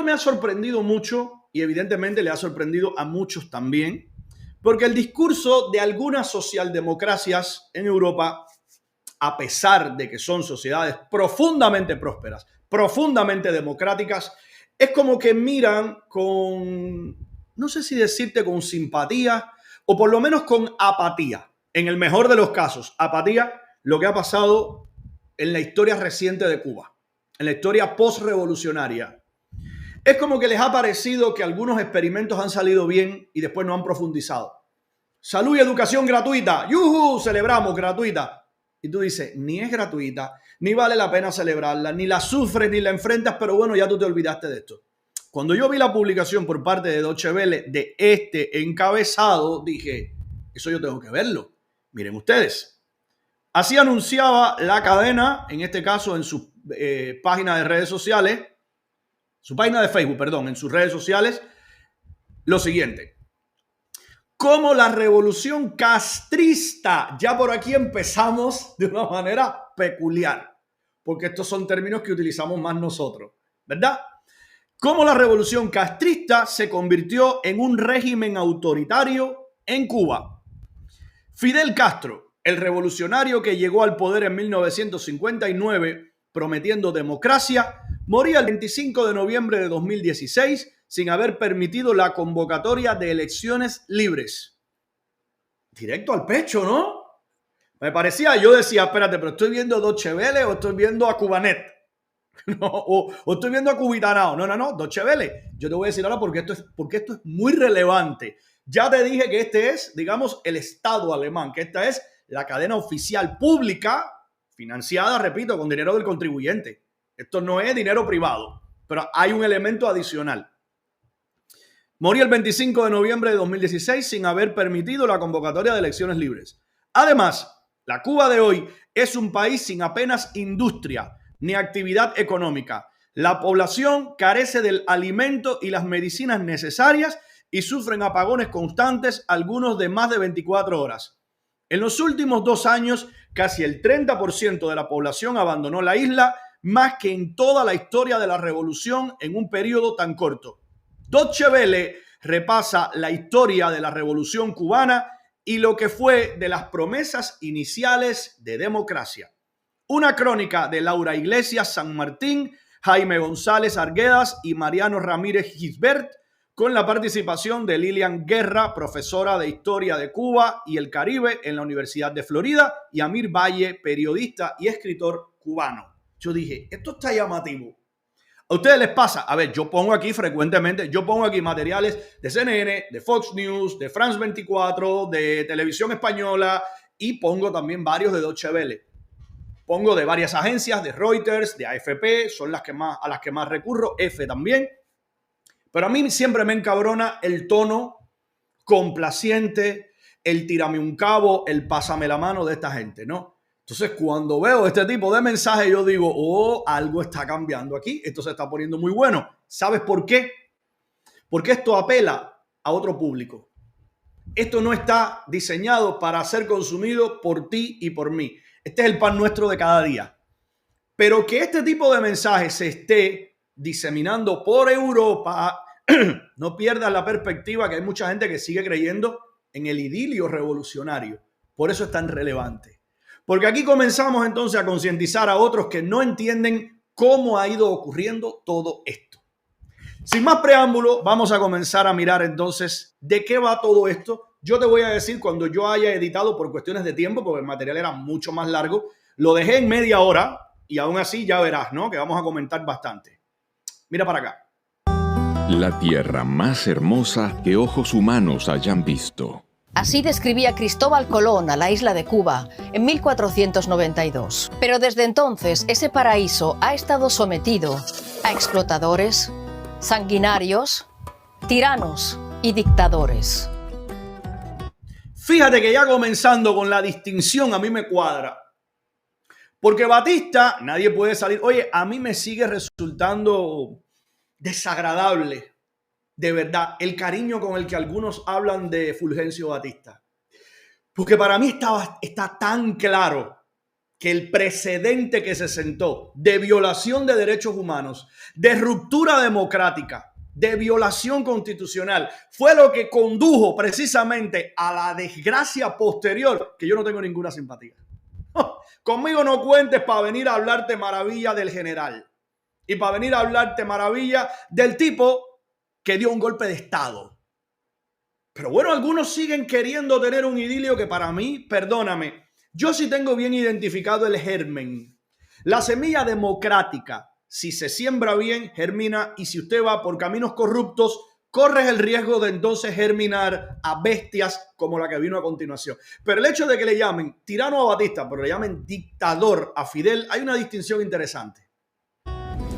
esto me ha sorprendido mucho y evidentemente le ha sorprendido a muchos también, porque el discurso de algunas socialdemocracias en Europa, a pesar de que son sociedades profundamente prósperas, profundamente democráticas, es como que miran con, no sé si decirte con simpatía o por lo menos con apatía. En el mejor de los casos, apatía, lo que ha pasado en la historia reciente de Cuba, en la historia postrevolucionaria. Es como que les ha parecido que algunos experimentos han salido bien y después no han profundizado. Salud y educación gratuita. ¡Yujú! Celebramos gratuita. Y tú dices, ni es gratuita, ni vale la pena celebrarla, ni la sufres, ni la enfrentas, pero bueno, ya tú te olvidaste de esto. Cuando yo vi la publicación por parte de Deutsche Welle de este encabezado, dije, eso yo tengo que verlo. Miren ustedes. Así anunciaba la cadena, en este caso en su página de redes sociales, su página de Facebook, perdón, en sus redes sociales, lo siguiente. Como la revolución castrista, ya por aquí empezamos de una manera peculiar, porque estos son términos que utilizamos más nosotros, ¿verdad? Cómo la revolución castrista se convirtió en un régimen autoritario en Cuba. Fidel Castro, el revolucionario que llegó al poder en 1959 prometiendo democracia, moría el 25 de noviembre de 2016 sin haber permitido la convocatoria de elecciones libres. Directo al pecho, ¿no? Me parecía, yo decía, espérate, pero estoy viendo Deutsche Welle o estoy viendo a Cubanet. No, o estoy viendo a Cubitanao. No, Deutsche Welle. Yo te voy a decir ahora porque esto es muy relevante. Ya te dije que este es, digamos, el Estado alemán, que esta es la cadena oficial pública, financiada, repito, con dinero del contribuyente. Esto no es dinero privado, pero hay un elemento adicional. Moría el 25 de noviembre de 2016 sin haber permitido la convocatoria de elecciones libres. Además, la Cuba de hoy es un país sin apenas industria ni actividad económica. La población carece del alimento y las medicinas necesarias y sufren apagones constantes, algunos de más de 24 horas. En los últimos 2 años, casi el 30% de la población abandonó la isla, más que en toda la historia de la revolución en un periodo tan corto. Deutsche Welle repasa la historia de la revolución cubana y lo que fue de las promesas iniciales de democracia. Una crónica de Laura Iglesias San Martín, Jaime González Arguedas y Mariano Ramírez Gisbert, con la participación de Lilian Guerra, profesora de Historia de Cuba y el Caribe en la Universidad de Florida, y Amir Valle, periodista y escritor cubano. Yo dije, esto está llamativo. ¿A ustedes les pasa? A ver, yo pongo aquí frecuentemente, materiales de CNN, de Fox News, de France 24, de Televisión Española y pongo también varios de Deutsche Welle. Pongo de varias agencias, de Reuters, de AFP, son a las que más recurro, EFE también. Pero a mí siempre me encabrona el tono complaciente, el tírame un cabo, el pásame la mano de esta gente, ¿no? Entonces, cuando veo este tipo de mensajes, yo digo, oh, algo está cambiando aquí. Esto se está poniendo muy bueno. ¿Sabes por qué? Porque esto apela a otro público. Esto no está diseñado para ser consumido por ti y por mí. Este es el pan nuestro de cada día. Pero que este tipo de mensajes se esté diseminando por Europa, no pierdas la perspectiva que hay mucha gente que sigue creyendo en el idilio revolucionario. Por eso es tan relevante. Porque aquí comenzamos entonces a concientizar a otros que no entienden cómo ha ido ocurriendo todo esto. Sin más preámbulo, vamos a comenzar a mirar entonces de qué va todo esto. Yo te voy a decir cuando yo haya editado por cuestiones de tiempo, porque el material era mucho más largo, lo dejé en media hora y aún así ya verás, ¿no? Que vamos a comentar bastante. Mira para acá. La tierra más hermosa que ojos humanos hayan visto. Así describía Cristóbal Colón a la isla de Cuba en 1492. Pero desde entonces ese paraíso ha estado sometido a explotadores, sanguinarios, tiranos y dictadores. Fíjate que ya comenzando con la distinción a mí me cuadra. Porque Batista, nadie puede salir. Oye, a mí me sigue resultando desagradable. De verdad, el cariño con el que algunos hablan de Fulgencio Batista. Porque para mí está tan claro que el precedente que se sentó de violación de derechos humanos, de ruptura democrática, de violación constitucional, fue lo que condujo precisamente a la desgracia posterior, que yo no tengo ninguna simpatía. Conmigo no cuentes para venir a hablarte maravilla del general y para venir a hablarte maravilla del tipo que dio un golpe de Estado. Pero bueno, algunos siguen queriendo tener un idilio que para mí, perdóname, yo sí tengo bien identificado el germen. La semilla democrática, si se siembra bien, germina, y si usted va por caminos corruptos, corres el riesgo de entonces germinar a bestias como la que vino a continuación. Pero el hecho de que le llamen tirano a Batista, pero le llamen dictador a Fidel, hay una distinción interesante.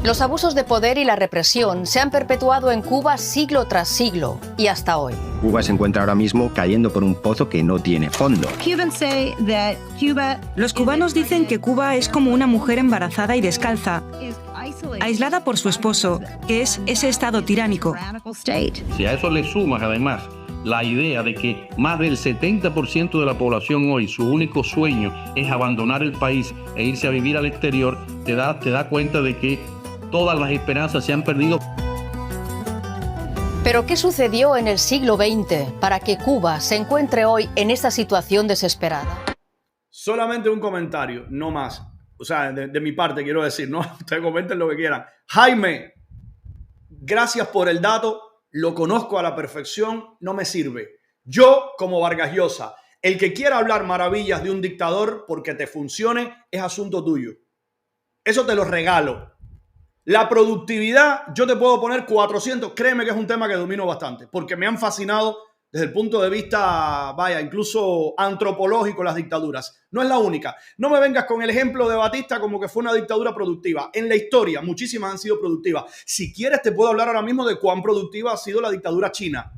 Los abusos de poder y la represión se han perpetuado en Cuba siglo tras siglo y hasta hoy. Cuba se encuentra ahora mismo cayendo por un pozo que no tiene fondo. Los cubanos dicen que Cuba es como una mujer embarazada y descalza, aislada por su esposo, que es ese estado tiránico. Si a eso le sumas además la idea de que más del 70% de la población hoy, su único sueño es abandonar el país e irse a vivir al exterior, te da cuenta de que todas las esperanzas se han perdido. ¿Pero qué sucedió en el siglo XX para que Cuba se encuentre hoy en esta situación desesperada? Solamente un comentario, no más. O sea, de mi parte quiero decir, no, ustedes comenten lo que quieran. Jaime, gracias por el dato, lo conozco a la perfección, no me sirve. Yo, como Vargas Llosa, el que quiera hablar maravillas de un dictador porque te funcione es asunto tuyo. Eso te lo regalo. La productividad, yo te puedo poner 400, créeme que es un tema que domino bastante, porque me han fascinado desde el punto de vista, vaya, incluso antropológico las dictaduras. No es la única. No me vengas con el ejemplo de Batista como que fue una dictadura productiva. En la historia, muchísimas han sido productivas. Si quieres, te puedo hablar ahora mismo de cuán productiva ha sido la dictadura china,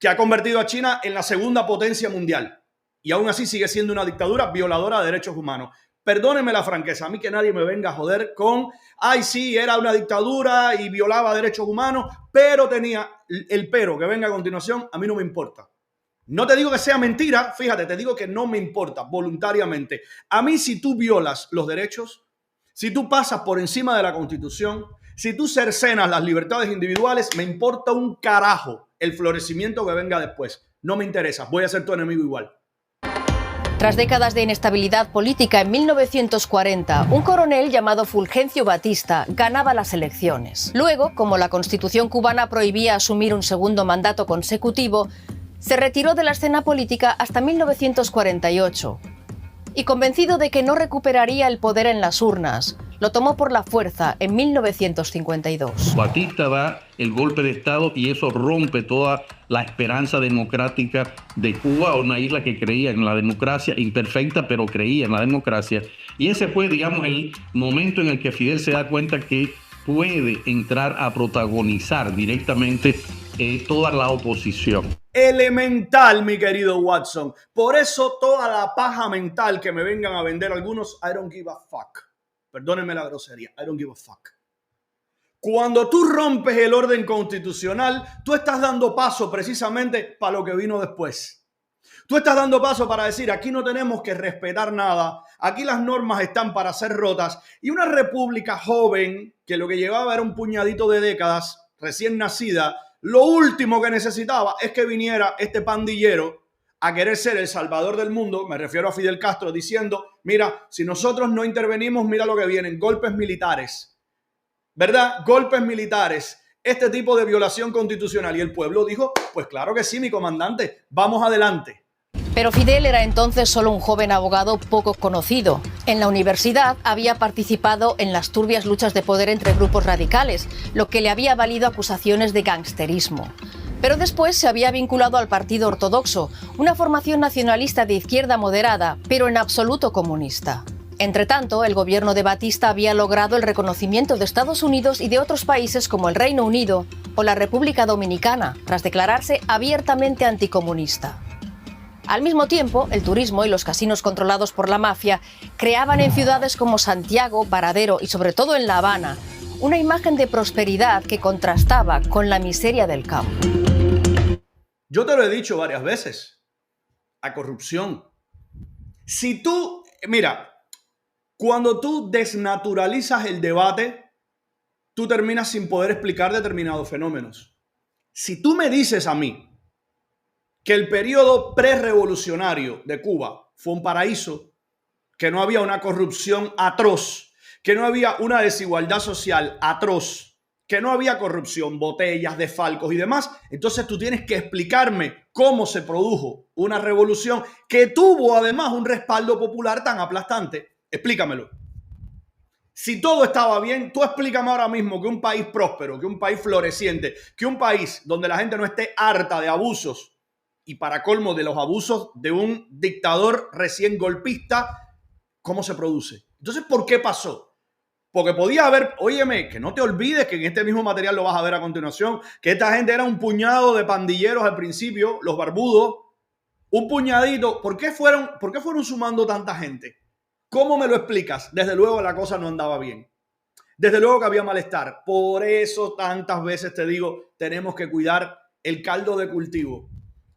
que ha convertido a China en la segunda potencia mundial. Y aún así sigue siendo una dictadura violadora de derechos humanos. Perdónenme la franqueza, a mí que nadie me venga a joder con, ay sí, era una dictadura y violaba derechos humanos, pero tenía el pero que venga a continuación, a mí no me importa. No te digo que sea mentira, fíjate, te digo que no me importa voluntariamente. A mí si tú violas los derechos, si tú pasas por encima de la Constitución, si tú cercenas las libertades individuales, me importa un carajo el florecimiento que venga después. No me interesa, voy a ser tu enemigo igual. Tras décadas de inestabilidad política, en 1940, un coronel llamado Fulgencio Batista ganaba las elecciones. Luego, como la Constitución cubana prohibía asumir un segundo mandato consecutivo, se retiró de la escena política hasta 1948. Y convencido de que no recuperaría el poder en las urnas, lo tomó por la fuerza en 1952. Batista da el golpe de Estado y eso rompe toda la esperanza democrática de Cuba, una isla que creía en la democracia, imperfecta, pero creía en la democracia. Y ese fue, digamos, el momento en el que Fidel se da cuenta que puede entrar a protagonizar directamente toda la oposición. Elemental, mi querido Watson. Por eso toda la paja mental que me vengan a vender algunos, I don't give a fuck. Perdónenme la grosería, I don't give a fuck. Cuando tú rompes el orden constitucional, tú estás dando paso precisamente para lo que vino después. Tú estás dando paso para decir, aquí no tenemos que respetar nada, aquí las normas están para ser rotas. Y una república joven, que lo que llevaba era un puñadito de décadas, recién nacida, lo último que necesitaba es que viniera este pandillero a querer ser el salvador del mundo, me refiero a Fidel Castro, diciendo, mira, si nosotros no intervenimos, mira lo que vienen, golpes militares, ¿verdad? Golpes militares, este tipo de violación constitucional. Y el pueblo dijo, pues claro que sí, mi comandante, vamos adelante. Pero Fidel era entonces solo un joven abogado poco conocido. En la universidad había participado en las turbias luchas de poder entre grupos radicales, lo que le había valido acusaciones de gangsterismo. Pero después se había vinculado al Partido Ortodoxo, una formación nacionalista de izquierda moderada, pero en absoluto comunista. Entretanto, el gobierno de Batista había logrado el reconocimiento de Estados Unidos y de otros países como el Reino Unido o la República Dominicana, tras declararse abiertamente anticomunista. Al mismo tiempo, el turismo y los casinos controlados por la mafia creaban en ciudades como Santiago, Varadero y sobre todo en La Habana una imagen de prosperidad que contrastaba con la miseria del campo. Yo te lo he dicho varias veces, a corrupción. Si tú, mira, Cuando tú desnaturalizas el debate, tú terminas sin poder explicar determinados fenómenos. Si tú me dices a mí que el periodo prerevolucionario de Cuba fue un paraíso, que no había una corrupción atroz, que no había una desigualdad social atroz, que no había corrupción, botellas, desfalcos y demás, entonces tú tienes que explicarme cómo se produjo una revolución que tuvo además un respaldo popular tan aplastante. Explícamelo. Si todo estaba bien, tú explícame ahora mismo que un país próspero, que un país floreciente, que un país donde la gente no esté harta de abusos y para colmo de los abusos de un dictador recién golpista, ¿cómo se produce? Entonces, ¿por qué pasó? Porque podía haber, óyeme, que no te olvides que en este mismo material lo vas a ver a continuación, que esta gente era un puñado de pandilleros al principio, los barbudos, un puñadito. ¿Por qué fueron sumando tanta gente? ¿Cómo me lo explicas? Desde luego la cosa no andaba bien. Desde luego que había malestar. Por eso tantas veces te digo, tenemos que cuidar el caldo de cultivo.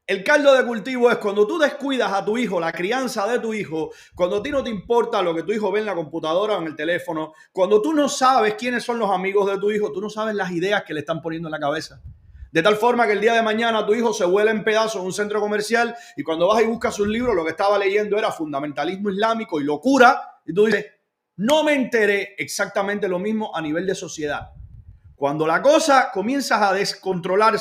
El caldo de cultivo es cuando tú descuidas a tu hijo, la crianza de tu hijo, cuando a ti no te importa lo que tu hijo ve en la computadora o en el teléfono, cuando tú no sabes quiénes son los amigos de tu hijo, tú no sabes las ideas que le están poniendo en la cabeza. De tal forma que el día de mañana tu hijo se vuela en pedazos en un centro comercial y cuando vas y buscas sus libros, lo que estaba leyendo era fundamentalismo islámico y locura. Y tú dices, no me enteré exactamente lo mismo a nivel de sociedad. Cuando la cosa comienzas a descontrolarla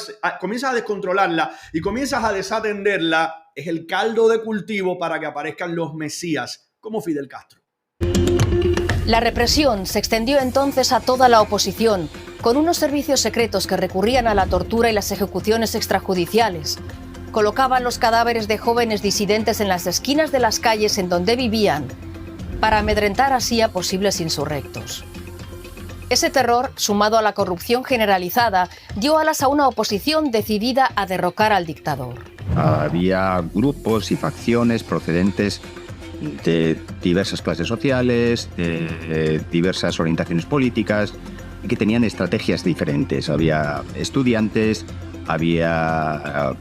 y comienzas a desatenderla, es el caldo de cultivo para que aparezcan los mesías, como Fidel Castro. La represión se extendió entonces a toda la oposición, con unos servicios secretos que recurrían a la tortura y las ejecuciones extrajudiciales. Colocaban los cadáveres de jóvenes disidentes en las esquinas de las calles en donde vivían, para amedrentar así a posibles insurrectos. Ese terror, sumado a la corrupción generalizada, dio alas a una oposición decidida a derrocar al dictador. Había grupos y facciones procedentes de diversas clases sociales, de diversas orientaciones políticas, que tenían estrategias diferentes. Había estudiantes, había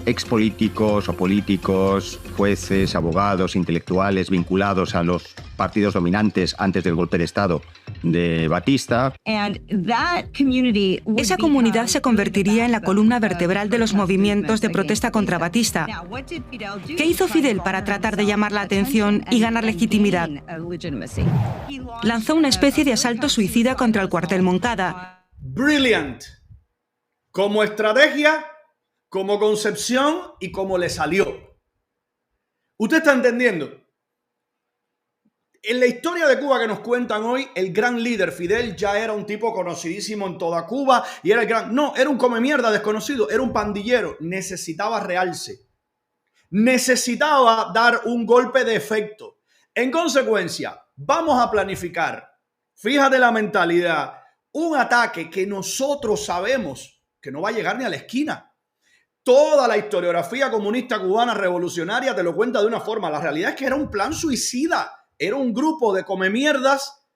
expolíticos o políticos, jueces, abogados, intelectuales vinculados a los partidos dominantes antes del golpe de Estado de Batista. Esa comunidad se convertiría en la columna vertebral de los movimientos de protesta contra Batista. ¿Qué hizo Fidel para tratar de llamar la atención y ganar legitimidad? Lanzó una especie de asalto suicida contra el cuartel Moncada. Brilliant. Como estrategia, como concepción y como le salió. ¿Usted está entendiendo? En la historia de Cuba que nos cuentan hoy, el gran líder Fidel ya era un tipo conocidísimo en toda Cuba y era el gran... No, era un comemierda desconocido, era un pandillero. Necesitaba realce. Necesitaba dar un golpe de efecto. En consecuencia, vamos a planificar, fíjate la mentalidad, un ataque que nosotros sabemos que no va a llegar ni a la esquina. Toda la historiografía comunista cubana revolucionaria te lo cuenta de una forma. La realidad es que era un plan suicida. Era un grupo de comemierdas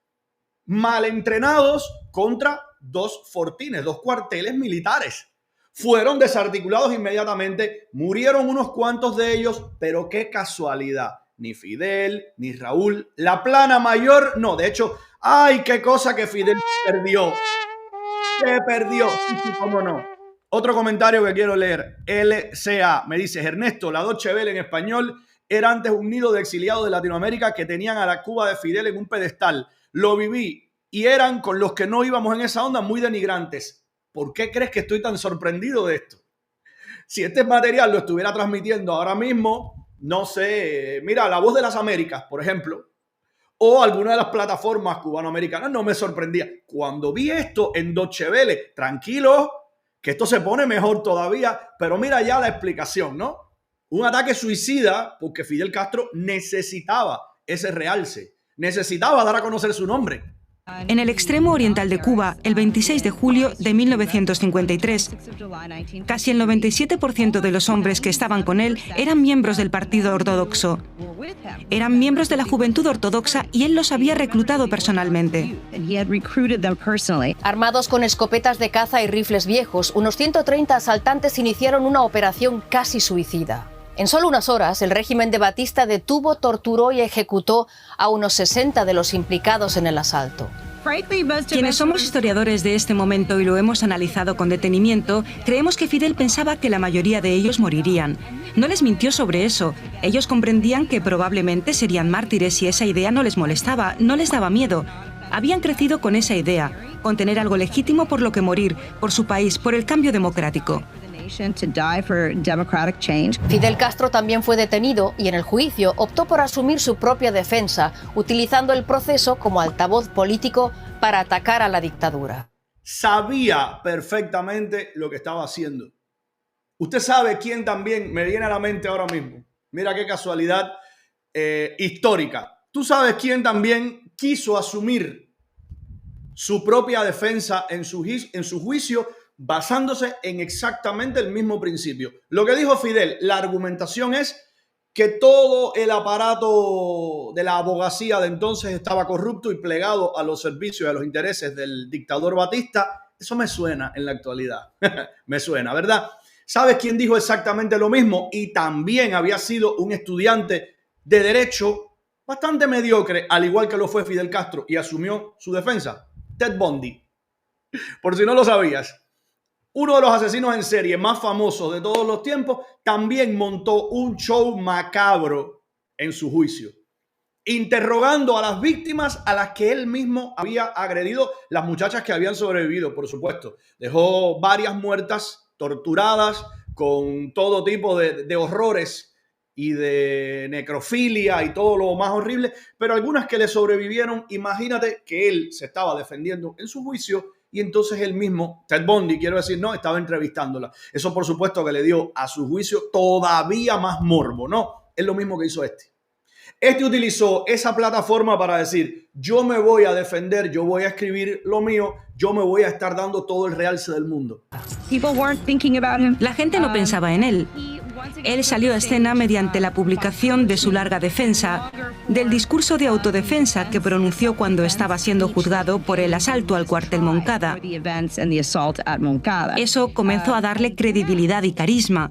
mal entrenados contra dos fortines, dos cuarteles militares. Fueron desarticulados inmediatamente, murieron unos cuantos de ellos, pero qué casualidad. Ni Fidel, ni Raúl, la plana mayor, no. De hecho, ¡ay, qué cosa que Fidel perdió! ¡Se perdió! Sí, cómo no. Otro comentario que quiero leer. LCA me dice, Ernesto, la Deutsche Welle en español era antes un nido de exiliados de Latinoamérica que tenían a la Cuba de Fidel en un pedestal. Lo viví y eran con los que no íbamos en esa onda muy denigrantes. ¿Por qué crees que estoy tan sorprendido de esto? Si este material lo estuviera transmitiendo ahora mismo, no sé, mira, La Voz de las Américas, por ejemplo, o alguna de las plataformas cubanoamericanas, no me sorprendía. Cuando vi esto en Deutsche Welle, tranquilo, que esto se pone mejor todavía, pero mira ya la explicación, ¿no? Un ataque suicida porque Fidel Castro necesitaba ese realce, necesitaba dar a conocer su nombre. En el extremo oriental de Cuba, el 26 de julio de 1953, casi el 97% de los hombres que estaban con él eran miembros del Partido Ortodoxo. Eran miembros de la Juventud Ortodoxa y él los había reclutado personalmente. Armados con escopetas de caza y rifles viejos, unos 130 asaltantes iniciaron una operación casi suicida. En solo unas horas, el régimen de Batista detuvo, torturó y ejecutó a unos 60 de los implicados en el asalto. Quienes somos historiadores de este momento y lo hemos analizado con detenimiento, creemos que Fidel pensaba que la mayoría de ellos morirían. No les mintió sobre eso. Ellos comprendían que probablemente serían mártires y esa idea no les molestaba, no les daba miedo. Habían crecido con esa idea, con tener algo legítimo por lo que morir, por su país, por el cambio democrático. Fidel Castro también fue detenido y en el juicio optó por asumir su propia defensa, utilizando el proceso como altavoz político para atacar a la dictadura. Sabía perfectamente lo que estaba haciendo. Usted sabe quién también me viene a la mente ahora mismo. Mira qué casualidad histórica. Tú sabes quién también quiso asumir su propia defensa en su juicio, basándose en exactamente el mismo principio. Lo que dijo Fidel, la argumentación es que todo el aparato de la abogacía de entonces estaba corrupto y plegado a los servicios y a los intereses del dictador Batista. Eso me suena en la actualidad. Me suena, ¿verdad? ¿Sabes quién dijo exactamente lo mismo? Y también había sido un estudiante de derecho bastante mediocre, al igual que lo fue Fidel Castro, y asumió su defensa. Ted Bundy. Por si no lo sabías. Uno de los asesinos en serie más famosos de todos los tiempos también montó un show macabro en su juicio, interrogando a las víctimas a las que él mismo había agredido, las muchachas que habían sobrevivido, por supuesto. Dejó varias muertas, torturadas, con todo tipo de horrores y de necrofilia y todo lo más horrible, pero algunas que le sobrevivieron. Imagínate que él se estaba defendiendo en su juicio y entonces él mismo, Ted Bundy, quiero decir, no, estaba entrevistándola. Eso por supuesto que le dio a su juicio todavía más morbo, ¿no? Es lo mismo que hizo este. Este utilizó esa plataforma para decir, yo me voy a defender, yo voy a escribir lo mío, yo me voy a estar dando todo el realce del mundo. La gente no pensaba en él. Él salió a escena mediante la publicación de su larga defensa, del discurso de autodefensa que pronunció cuando estaba siendo juzgado por el asalto al cuartel Moncada. Eso comenzó a darle credibilidad y carisma.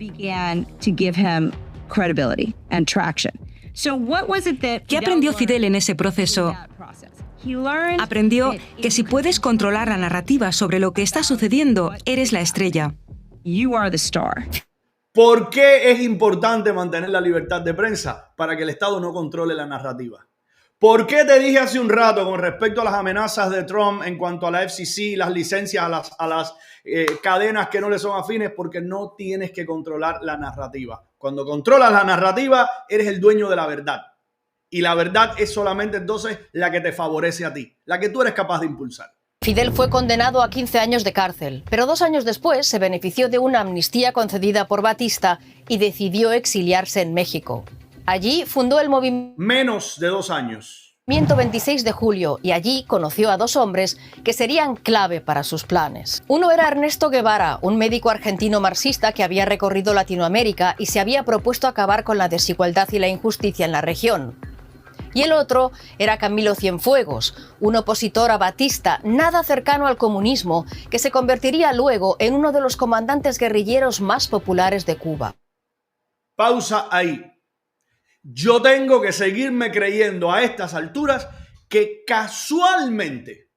¿Qué aprendió Fidel en ese proceso? Aprendió que si puedes controlar la narrativa sobre lo que está sucediendo, eres la estrella. ¿Por qué es importante mantener la libertad de prensa? Para que el Estado no controle la narrativa. ¿Por qué te dije hace un rato con respecto a las amenazas de Trump en cuanto a la FCC, las licencias a las cadenas que no le son afines? Porque no tienes que controlar la narrativa. Cuando controlas la narrativa, eres el dueño de la verdad. Y la verdad es solamente entonces la que te favorece a ti, la que tú eres capaz de impulsar. Fidel fue condenado a 15 años de cárcel, pero 2 años después se benefició de una amnistía concedida por Batista y decidió exiliarse en México. Allí fundó el movimiento Menos de 2 años. 26 de julio y allí conoció a 2 hombres que serían clave para sus planes. Uno era Ernesto Guevara, un médico argentino marxista que había recorrido Latinoamérica y se había propuesto acabar con la desigualdad y la injusticia en la región. Y el otro era Camilo Cienfuegos, un opositor a Batista, nada cercano al comunismo, que se convertiría luego en uno de los comandantes guerrilleros más populares de Cuba. Pausa ahí. Yo tengo que seguirme creyendo a estas alturas que casualmente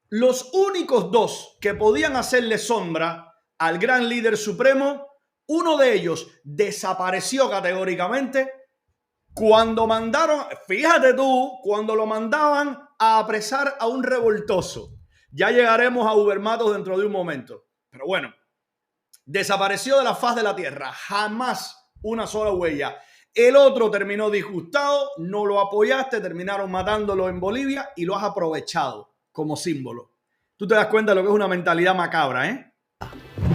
los únicos 2 que podían hacerle sombra al gran líder supremo, uno de ellos desapareció categóricamente cuando mandaron, fíjate tú, cuando lo mandaban a apresar a un revoltoso. Ya llegaremos a Ubermatos dentro de un momento. Pero bueno, desapareció de la faz de la tierra. Jamás una sola huella. El otro terminó disgustado, no lo apoyaste, terminaron matándolo en Bolivia y lo has aprovechado como símbolo. Tú te das cuenta de lo que es una mentalidad macabra, ¿eh?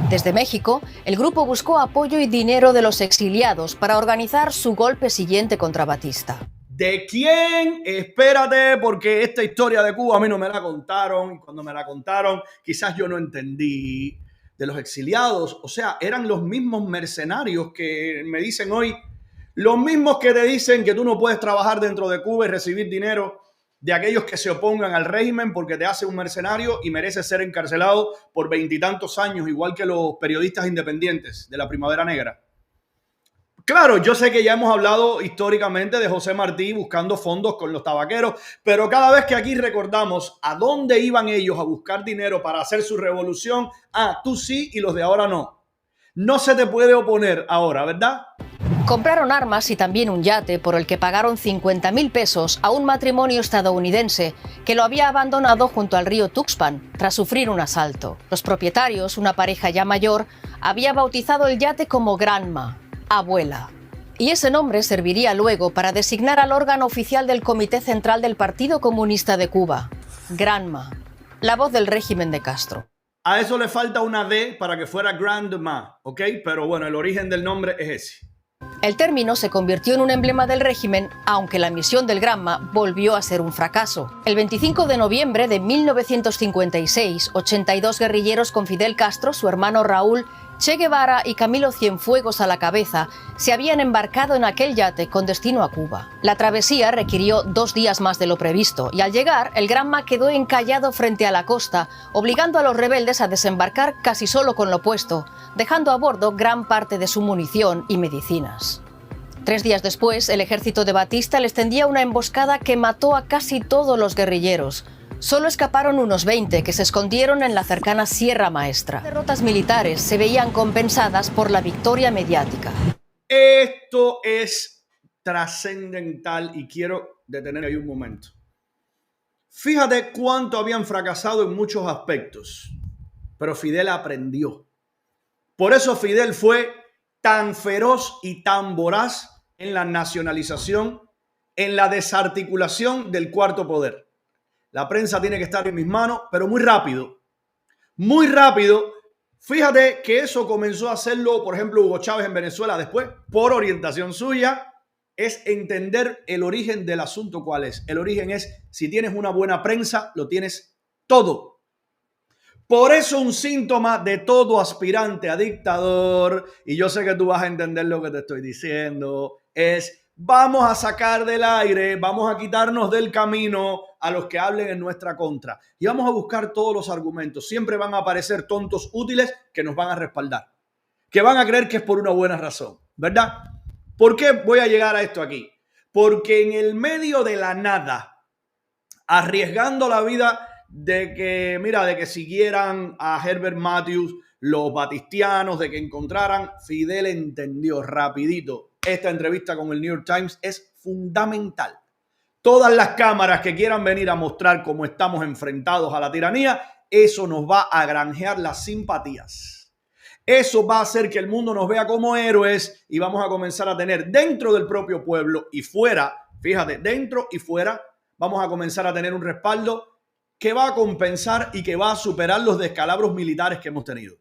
Desde México, el grupo buscó apoyo y dinero de los exiliados para organizar su golpe siguiente contra Batista. ¿De quién? Espérate, porque esta historia de Cuba a mí no me la contaron. Y cuando me la contaron, quizás yo no entendí. De los exiliados, o sea, eran los mismos mercenarios que me dicen hoy, los mismos que te dicen que tú no puedes trabajar dentro de Cuba y recibir dinero de aquellos que se opongan al régimen porque te hace un mercenario y mereces ser encarcelado por 20 y tantos años, igual que los periodistas independientes de la Primavera Negra. Claro, yo sé que ya hemos hablado históricamente de José Martí buscando fondos con los tabaqueros, pero cada vez que aquí recordamos a dónde iban ellos a buscar dinero para hacer su revolución, tú sí y los de ahora no. No se te puede oponer ahora, ¿verdad? Compraron armas y también un yate por el que pagaron 50.000 pesos a un matrimonio estadounidense que lo había abandonado junto al río Tuxpan tras sufrir un asalto. Los propietarios, una pareja ya mayor, había bautizado el yate como Granma, abuela. Y ese nombre serviría luego para designar al órgano oficial del Comité Central del Partido Comunista de Cuba, Granma, la voz del régimen de Castro. A eso le falta una D para que fuera Grandma, ¿ok? Pero bueno, el origen del nombre es ese. El término se convirtió en un emblema del régimen, aunque la misión del Granma volvió a ser un fracaso. El 25 de noviembre de 1956, 82 guerrilleros con Fidel Castro, su hermano Raúl, Che Guevara y Camilo Cienfuegos a la cabeza se habían embarcado en aquel yate con destino a Cuba. La travesía requirió 2 días más de lo previsto y al llegar el Granma quedó encallado frente a la costa, obligando a los rebeldes a desembarcar casi solo con lo puesto, dejando a bordo gran parte de su munición y medicinas. 3 días después, el ejército de Batista les tendía una emboscada que mató a casi todos los guerrilleros. Solo escaparon unos 20 que se escondieron en la cercana Sierra Maestra. Las derrotas militares se veían compensadas por la victoria mediática. Esto es trascendental y quiero detener ahí un momento. Fíjate cuánto habían fracasado en muchos aspectos, pero Fidel aprendió. Por eso Fidel fue tan feroz y tan voraz en la nacionalización, en la desarticulación del cuarto poder. La prensa tiene que estar en mis manos, pero muy rápido. Muy rápido. Fíjate que eso comenzó a hacerlo, por ejemplo, Hugo Chávez en Venezuela después, por orientación suya, es entender el origen del asunto. ¿Cuál es? El origen es, si tienes una buena prensa, lo tienes todo. Por eso un síntoma de todo aspirante a dictador, y yo sé que tú vas a entender lo que te estoy diciendo, es vamos a sacar del aire, vamos a quitarnos del camino a los que hablen en nuestra contra. Y vamos a buscar todos los argumentos. Siempre van a aparecer tontos útiles que nos van a respaldar, que van a creer que es por una buena razón, ¿verdad? ¿Por qué voy a llegar a esto aquí? Porque en el medio de la nada, arriesgando la vida de que siguieran a Herbert Matthews, los batistianos, de que encontraran, Fidel entendió rapidito. Esta entrevista con el New York Times es fundamental. Todas las cámaras que quieran venir a mostrar cómo estamos enfrentados a la tiranía, eso nos va a granjear las simpatías. Eso va a hacer que el mundo nos vea como héroes y vamos a comenzar a tener dentro del propio pueblo y fuera, fíjate, dentro y fuera, vamos a comenzar a tener un respaldo que va a compensar y que va a superar los descalabros militares que hemos tenido.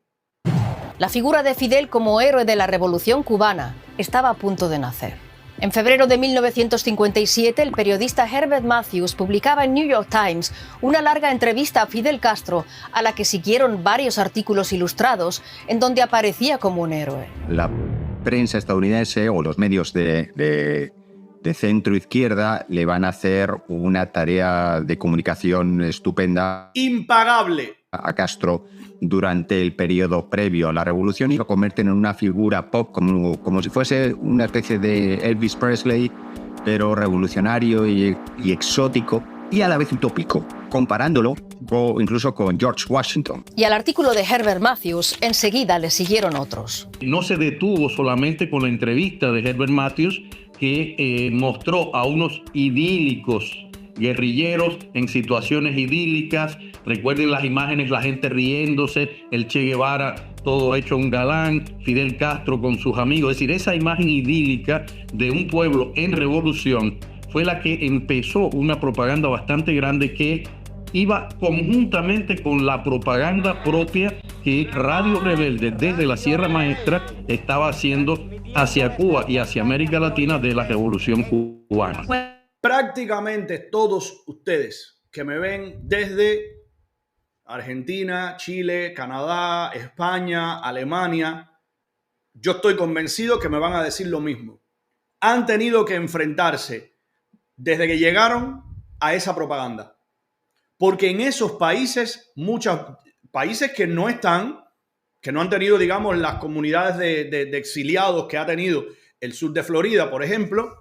La figura de Fidel como héroe de la Revolución cubana estaba a punto de nacer. En febrero de 1957, el periodista Herbert Matthews publicaba en New York Times una larga entrevista a Fidel Castro, a la que siguieron varios artículos ilustrados en donde aparecía como un héroe. La prensa estadounidense o los medios de centro izquierda le van a hacer una tarea de comunicación estupenda. Impagable. A Castro durante el periodo previo a la revolución y lo convierten en una figura pop como si fuese una especie de Elvis Presley, pero revolucionario y exótico y a la vez utópico, comparándolo incluso con George Washington. Y al artículo de Herbert Matthews enseguida le siguieron otros. No se detuvo solamente con la entrevista de Herbert Matthews, que mostró a unos idílicos guerrilleros en situaciones idílicas. Recuerden las imágenes, la gente riéndose, el Che Guevara todo hecho un galán, Fidel Castro con sus amigos. Es decir, esa imagen idílica de un pueblo en revolución fue la que empezó una propaganda bastante grande que iba conjuntamente con la propaganda propia que Radio Rebelde desde la Sierra Maestra estaba haciendo hacia Cuba y hacia América Latina de la Revolución Cubana. Prácticamente todos ustedes que me ven desde Argentina, Chile, Canadá, España, Alemania, yo estoy convencido que me van a decir lo mismo. Han tenido que enfrentarse desde que llegaron a esa propaganda. Porque en esos países, muchos países que no han tenido, digamos, las comunidades de exiliados que ha tenido el sur de Florida, por ejemplo,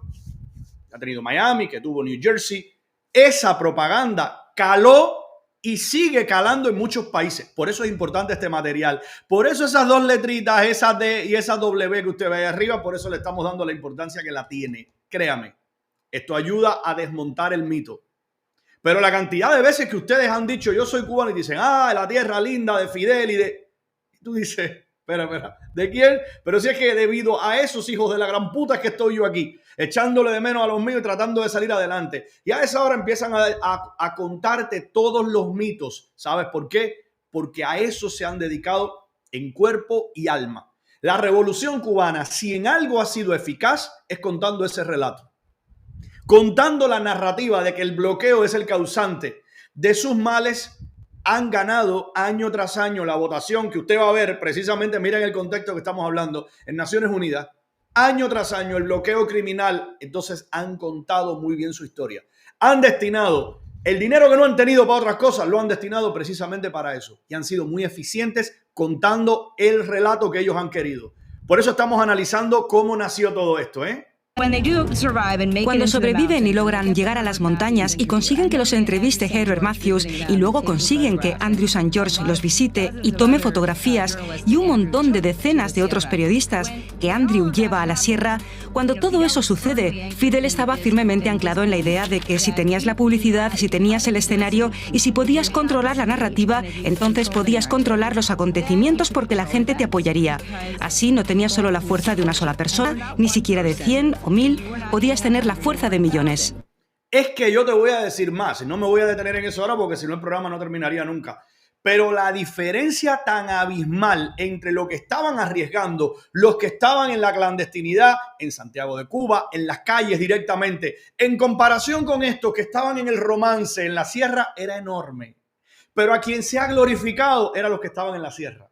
ha tenido Miami, que tuvo New Jersey. Esa propaganda caló y sigue calando en muchos países. Por eso es importante este material. Por eso esas dos letritas, esa D y esa W que usted ve ahí arriba, por eso le estamos dando la importancia que la tiene. Créame, esto ayuda a desmontar el mito. Pero la cantidad de veces que ustedes han dicho yo soy cubano y dicen, la tierra linda de Fidel y de... Y tú dices, espera, ¿de quién? Pero si es que debido a esos hijos de la gran puta es que estoy yo aquí, echándole de menos a los míos y tratando de salir adelante. Y a esa hora empiezan a contarte todos los mitos. ¿Sabes por qué? Porque a eso se han dedicado en cuerpo y alma. La revolución cubana, si en algo ha sido eficaz, es contando ese relato. Contando la narrativa de que el bloqueo es el causante de sus males, han ganado año tras año la votación que usted va a ver precisamente, miren el contexto que estamos hablando, en Naciones Unidas. Año tras año el bloqueo criminal, entonces han contado muy bien su historia. Han destinado el dinero que no han tenido para otras cosas, lo han destinado precisamente para eso. Y han sido muy eficientes contando el relato que ellos han querido. Por eso estamos analizando cómo nació todo esto, Cuando sobreviven y logran llegar a las montañas y consiguen que los entreviste Herbert Matthews y luego consiguen que Andrew St. George los visite y tome fotografías y un montón de decenas de otros periodistas que Andrew lleva a la sierra, cuando todo eso sucede, Fidel estaba firmemente anclado en la idea de que si tenías la publicidad, si tenías el escenario y si podías controlar la narrativa, entonces podías controlar los acontecimientos porque la gente te apoyaría. Así no tenías solo la fuerza de una sola persona, ni siquiera de 100 o 1000, podías tener la fuerza de millones. Es que yo te voy a decir más, y no me voy a detener en eso ahora porque si no el programa no terminaría nunca. Pero la diferencia tan abismal entre lo que estaban arriesgando, los que estaban en la clandestinidad, en Santiago de Cuba, en las calles directamente, en comparación con estos que estaban en el romance, en la sierra, era enorme. Pero a quien se ha glorificado eran los que estaban en la sierra.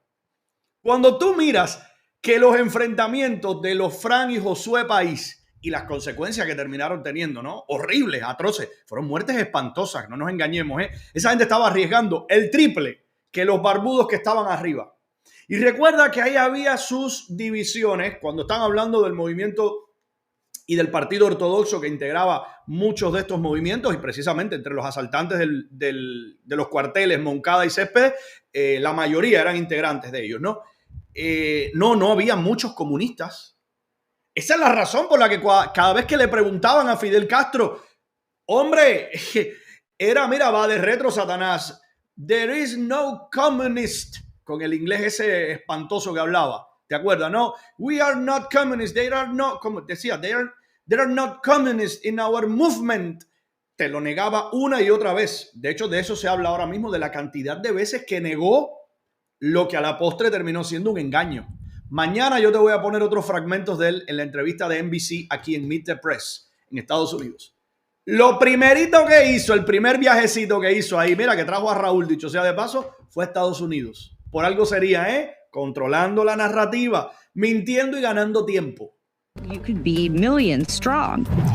Cuando tú miras que los enfrentamientos de los Fran y Josué País y las consecuencias que terminaron teniendo, ¿no? Horribles, atroces. Fueron muertes espantosas, no nos engañemos, ¿eh? Esa gente estaba arriesgando el triple que los barbudos que estaban arriba. Y recuerda que ahí había sus divisiones cuando están hablando del movimiento y del partido ortodoxo que integraba muchos de estos movimientos y precisamente entre los asaltantes de los cuarteles Moncada y Céspedes, la mayoría eran integrantes de ellos, ¿no? No había muchos comunistas. Esa es la razón por la que cada vez que le preguntaban a Fidel Castro, hombre, mira, va de retro Satanás. There is no communist. Con el inglés ese espantoso que hablaba. ¿Te acuerdas? No, we are not communists. They are not, como decía, they are not communists in our movement. Te lo negaba una y otra vez. De hecho, de eso se habla ahora mismo, de la cantidad de veces que negó lo que a la postre terminó siendo un engaño. Mañana yo te voy a poner otros fragmentos de él en la entrevista de NBC aquí en Meet the Press, en Estados Unidos. Lo primerito que hizo, el primer viajecito que hizo ahí, mira, que trajo a Raúl, dicho sea de paso, fue a Estados Unidos. Por algo sería, controlando la narrativa, mintiendo y ganando tiempo.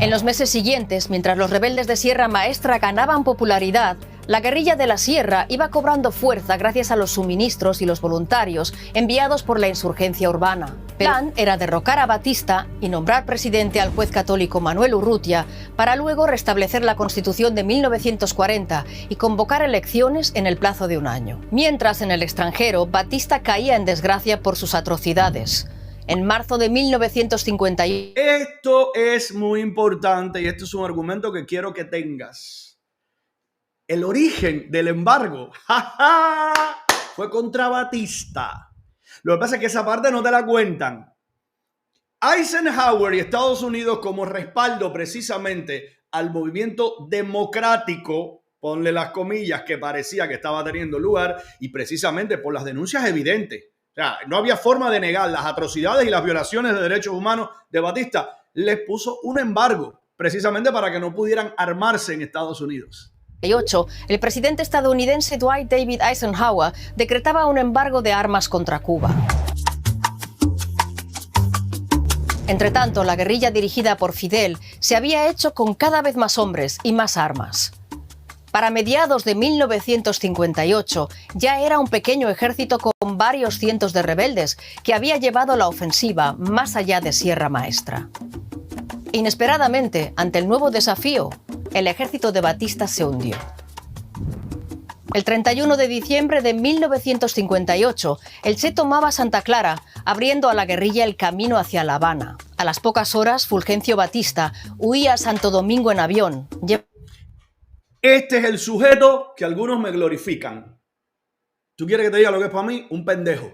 En los meses siguientes, mientras los rebeldes de Sierra Maestra ganaban popularidad, la guerrilla de la Sierra iba cobrando fuerza gracias a los suministros y los voluntarios enviados por la insurgencia urbana. El plan era derrocar a Batista y nombrar presidente al juez católico Manuel Urrutia para luego restablecer la Constitución de 1940 y convocar elecciones en el plazo de un año. Mientras, en el extranjero, Batista caía en desgracia por sus atrocidades. En marzo de 1951... Esto es muy importante y esto es un argumento que quiero que tengas. El origen del embargo fue contra Batista. Lo que pasa es que esa parte no te la cuentan. Eisenhower y Estados Unidos, como respaldo precisamente al movimiento democrático, ponle las comillas, que parecía que estaba teniendo lugar, y precisamente por las denuncias evidentes. O sea, no había forma de negar las atrocidades y las violaciones de derechos humanos de Batista. Les puso un embargo precisamente para que no pudieran armarse en Estados Unidos. El presidente estadounidense Dwight David Eisenhower decretaba un embargo de armas contra Cuba. Entretanto, la guerrilla dirigida por Fidel se había hecho con cada vez más hombres y más armas. Para mediados de 1958 ya era un pequeño ejército con varios cientos de rebeldes que había llevado la ofensiva más allá de Sierra Maestra. Inesperadamente, ante el nuevo desafío, el ejército de Batista se hundió. El 31 de diciembre de 1958, el Che tomaba Santa Clara, abriendo a la guerrilla el camino hacia La Habana. A las pocas horas, Fulgencio Batista huía a Santo Domingo en avión. Este es el sujeto que algunos me glorifican. ¿Tú quieres que te diga lo que es para mí? Un pendejo.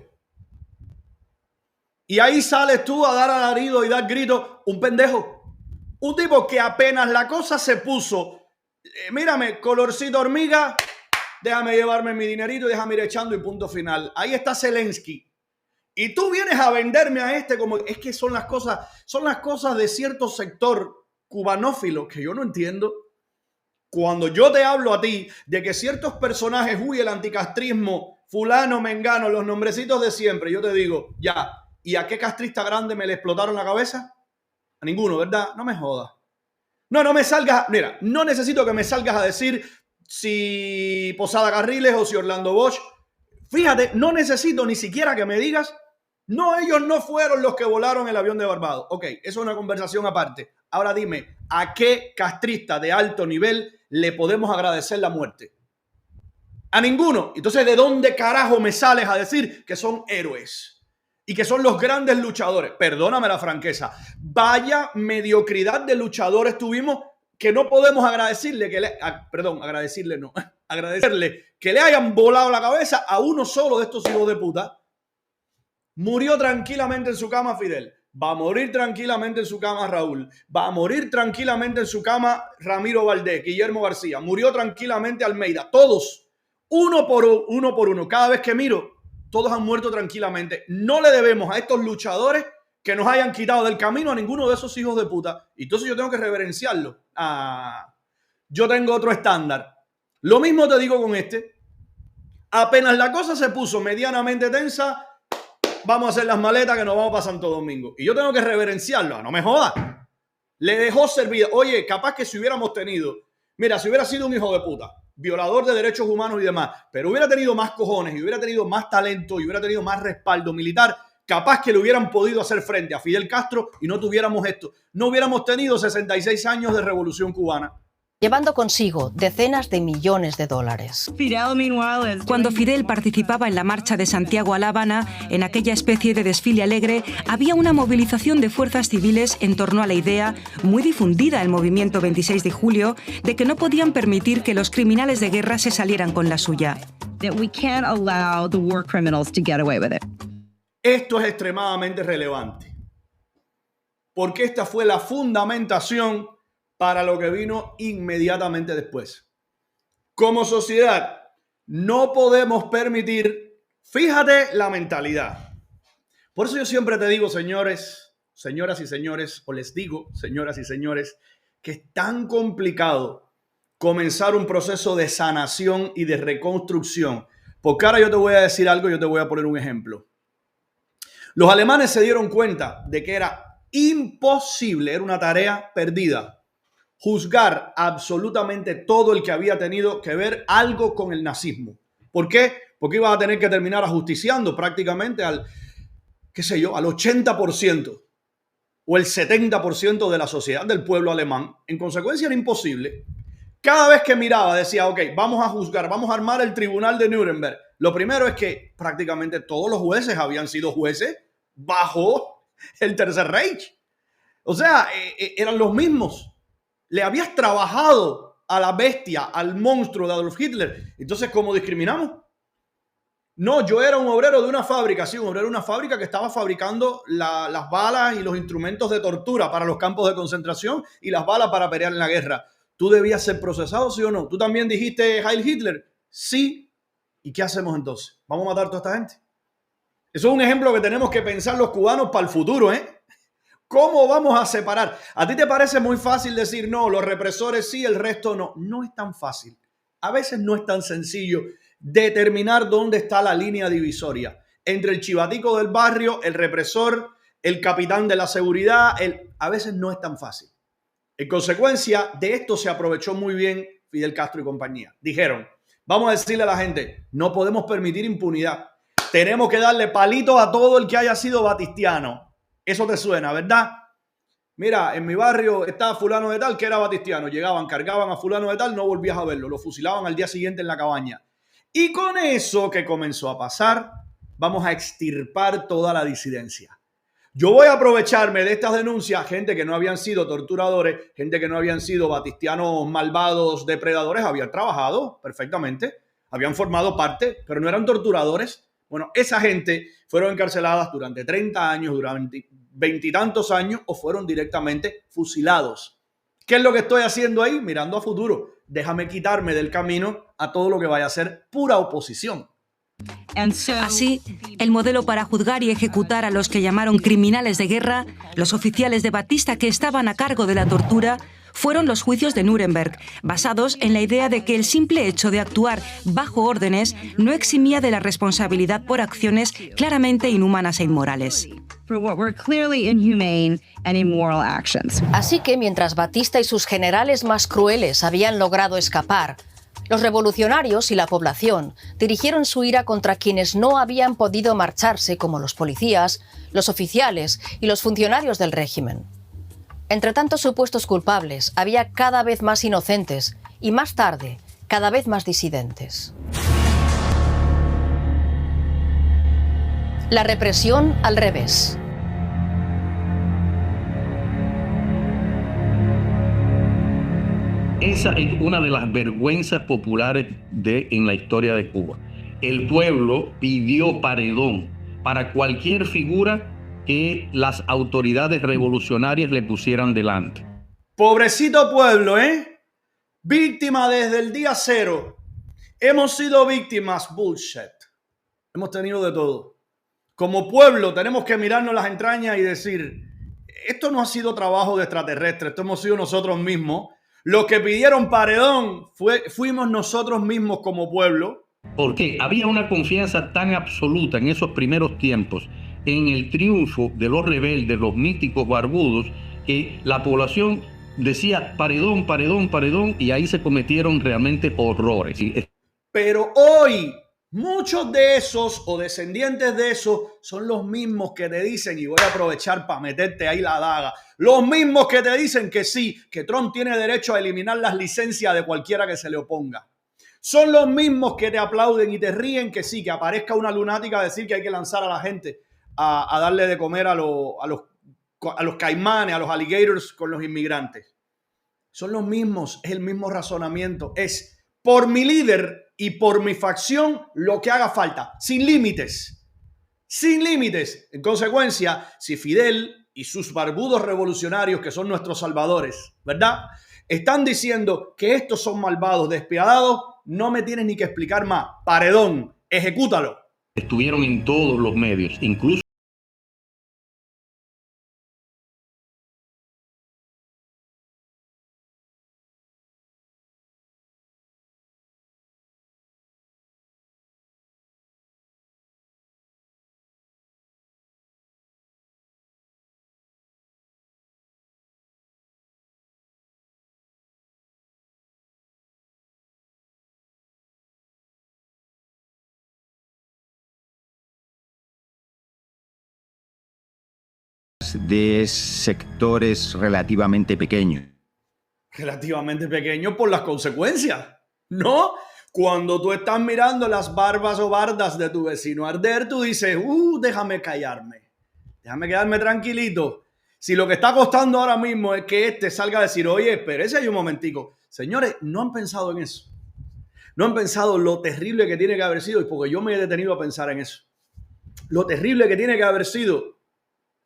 Y ahí sales tú a dar alarido y dar gritos. Un pendejo. Un tipo que apenas la cosa se puso, mírame, colorcito hormiga, déjame llevarme mi dinerito, déjame ir echando y punto final. Ahí está Zelensky. Y tú vienes a venderme a este como... Es que son las cosas de cierto sector cubanófilo que yo no entiendo. Cuando yo te hablo a ti de que ciertos personajes, el anticastrismo, fulano, mengano, los nombrecitos de siempre, yo te digo, ya, ¿y a qué castrista grande me le explotaron la cabeza? A ninguno, ¿verdad? No me jodas. No me salgas, mira, no necesito que me salgas a decir si Posada Carriles o si Orlando Bosch. Fíjate, no necesito ni siquiera que me digas, no, ellos no fueron los que volaron el avión de Barbados. Ok, eso es una conversación aparte. Ahora dime, ¿a qué castrista de alto nivel le podemos agradecer la muerte? A ninguno. Entonces, ¿de dónde carajo me sales a decir que son héroes y que son los grandes luchadores? Perdóname la franqueza. Vaya mediocridad de luchadores tuvimos que no podemos agradecerle que le hayan volado la cabeza a uno solo de estos hijos de puta. Murió tranquilamente en su cama Fidel. Va a morir tranquilamente en su cama Raúl. Va a morir tranquilamente en su cama Ramiro Valdés, Guillermo García. Murió tranquilamente Almeida. Todos, uno por uno. Cada vez que miro, todos han muerto tranquilamente. No le debemos a estos luchadores que nos hayan quitado del camino a ninguno de esos hijos de puta. Entonces yo tengo que reverenciarlo. Yo tengo otro estándar. Lo mismo te digo con este. Apenas la cosa se puso medianamente tensa, vamos a hacer las maletas que nos vamos para Santo Domingo. Y yo tengo que reverenciarlo. No me jodas. Le dejó servida. Oye, capaz que si hubiéramos tenido, mira, si hubiera sido un hijo de puta, violador de derechos humanos y demás, pero hubiera tenido más cojones y hubiera tenido más talento y hubiera tenido más respaldo militar, capaz que le hubieran podido hacer frente a Fidel Castro y no tuviéramos esto. No hubiéramos tenido 66 años de revolución cubana. Llevando consigo decenas de millones de dólares. Cuando Fidel participaba en la marcha de Santiago a La Habana, en aquella especie de desfile alegre, había una movilización de fuerzas civiles en torno a la idea, muy difundida en el movimiento 26 de julio, de que no podían permitir que los criminales de guerra se salieran con la suya. Esto es extremadamente relevante, porque esta fue la fundamentación para lo que vino inmediatamente después. Como sociedad, no podemos permitir, fíjate la mentalidad. Por eso yo siempre te digo, señores, señoras y señores, o les digo, señoras y señores, que es tan complicado comenzar un proceso de sanación y de reconstrucción. Porque ahora yo te voy a decir algo, yo te voy a poner un ejemplo. Los alemanes se dieron cuenta de que era imposible, era una tarea perdida, juzgar absolutamente todo el que había tenido que ver algo con el nazismo. ¿Por qué? Porque iba a tener que terminar ajusticiando prácticamente al 80% o el 70% de la sociedad del pueblo alemán. En consecuencia era imposible. Cada vez que miraba decía, ok, vamos a juzgar, vamos a armar el tribunal de Nuremberg. Lo primero es que prácticamente todos los jueces habían sido jueces bajo el Tercer Reich. O sea, eran los mismos. Le habías trabajado a la bestia, al monstruo de Adolf Hitler. Entonces, ¿cómo discriminamos? No, yo era un obrero de una fábrica, sí, un obrero de una fábrica que estaba fabricando las balas y los instrumentos de tortura para los campos de concentración y las balas para pelear en la guerra. ¿Tú debías ser procesado, sí o no? ¿Tú también dijiste Heil Hitler? Sí. ¿Y qué hacemos entonces? ¿Vamos a matar a toda esta gente? Eso es un ejemplo que tenemos que pensar los cubanos para el futuro, ¿eh? ¿Cómo vamos a separar? ¿A ti te parece muy fácil decir no, los represores sí, el resto no? No es tan fácil. A veces no es tan sencillo determinar dónde está la línea divisoria entre el chivatico del barrio, el represor, el capitán de la seguridad. A veces no es tan fácil. En consecuencia de esto se aprovechó muy bien Fidel Castro y compañía. Dijeron, vamos a decirle a la gente, no podemos permitir impunidad. Tenemos que darle palitos a todo el que haya sido batistiano. Eso te suena, ¿verdad? Mira, en mi barrio estaba fulano de tal que era batistiano. Llegaban, cargaban a fulano de tal, no volvías a verlo. Lo fusilaban al día siguiente en la cabaña. Y con eso que comenzó a pasar, vamos a extirpar toda la disidencia. Yo voy a aprovecharme de estas denuncias, gente que no habían sido torturadores, gente que no habían sido batistianos malvados, depredadores, habían trabajado perfectamente, habían formado parte, pero no eran torturadores. Bueno, esa gente fueron encarceladas durante 30 años, durante 20 y tantos años, o fueron directamente fusilados. ¿Qué es lo que estoy haciendo ahí? Mirando a futuro. Déjame quitarme del camino a todo lo que vaya a ser pura oposición. Así, el modelo para juzgar y ejecutar a los que llamaron criminales de guerra, los oficiales de Batista que estaban a cargo de la tortura, fueron los juicios de Nuremberg, basados en la idea de que el simple hecho de actuar bajo órdenes no eximía de la responsabilidad por acciones claramente inhumanas e inmorales. Así que mientras Batista y sus generales más crueles habían logrado escapar, los revolucionarios y la población dirigieron su ira contra quienes no habían podido marcharse, como los policías, los oficiales y los funcionarios del régimen. Entre tantos supuestos culpables, había cada vez más inocentes y, más tarde, cada vez más disidentes. La represión al revés. Esa es una de las vergüenzas populares en la historia de Cuba. El pueblo pidió paredón para cualquier figura que las autoridades revolucionarias le pusieran delante. Pobrecito pueblo, ¿eh? Víctima desde el día cero. Hemos sido víctimas, bullshit. Hemos tenido de todo. Como pueblo tenemos que mirarnos las entrañas y decir, esto no ha sido trabajo de extraterrestres, esto hemos sido nosotros mismos. Los que pidieron paredón fuimos nosotros mismos como pueblo. Porque había una confianza tan absoluta en esos primeros tiempos en el triunfo de los rebeldes, los míticos barbudos, que la población decía paredón, paredón, paredón, y ahí se cometieron realmente horrores. Pero hoy muchos de esos o descendientes de esos son los mismos que te dicen, y voy a aprovechar para meterte ahí la daga, los mismos que te dicen que sí, que Trump tiene derecho a eliminar las licencias de cualquiera que se le oponga. Son los mismos que te aplauden y te ríen que sí, que aparezca una lunática a decir que hay que lanzar a la gente a darle de comer a los caimanes, a los alligators con los inmigrantes. Son los mismos, es el mismo razonamiento. Es por mi líder y por mi facción lo que haga falta, sin límites. Sin límites. En consecuencia, si Fidel y sus barbudos revolucionarios, que son nuestros salvadores, ¿verdad?, están diciendo que estos son malvados, despiadados, no me tienes ni que explicar más. Paredón, ejecútalo. Estuvieron en todos los medios, incluso de sectores relativamente pequeños. Relativamente pequeño por las consecuencias, ¿no? Cuando tú estás mirando las barbas o bardas de tu vecino arder, tú dices, déjame callarme, déjame quedarme tranquilito. Si lo que está costando ahora mismo es que este salga a decir, oye, espérese ahí un momentico. Señores, no han pensado en eso. No han pensado lo terrible que tiene que haber sido, y porque yo me he detenido a pensar en eso. Lo terrible que tiene que haber sido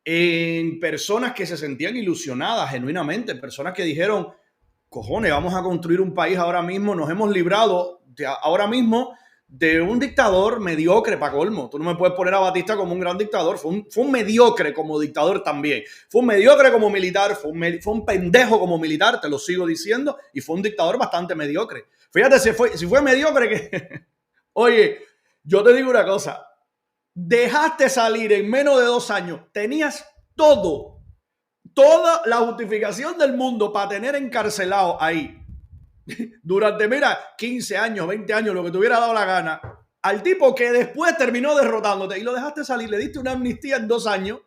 en personas que se sentían ilusionadas genuinamente, personas que dijeron, cojones, vamos a construir un país ahora mismo, nos hemos librado ahora mismo de un dictador mediocre para colmo. Tú no me puedes poner a Batista como un gran dictador, fue un mediocre como dictador también, fue un mediocre como militar, fue un pendejo como militar, te lo sigo diciendo, y fue un dictador bastante mediocre. Fíjate si fue mediocre que... Oye, yo te digo una cosa, dejaste salir en menos de 2 años, tenías toda la justificación del mundo para tener encarcelado ahí durante, mira, 15 años, 20 años, lo que te hubiera dado la gana, al tipo que después terminó derrotándote y lo dejaste salir, le diste una amnistía en 2 años,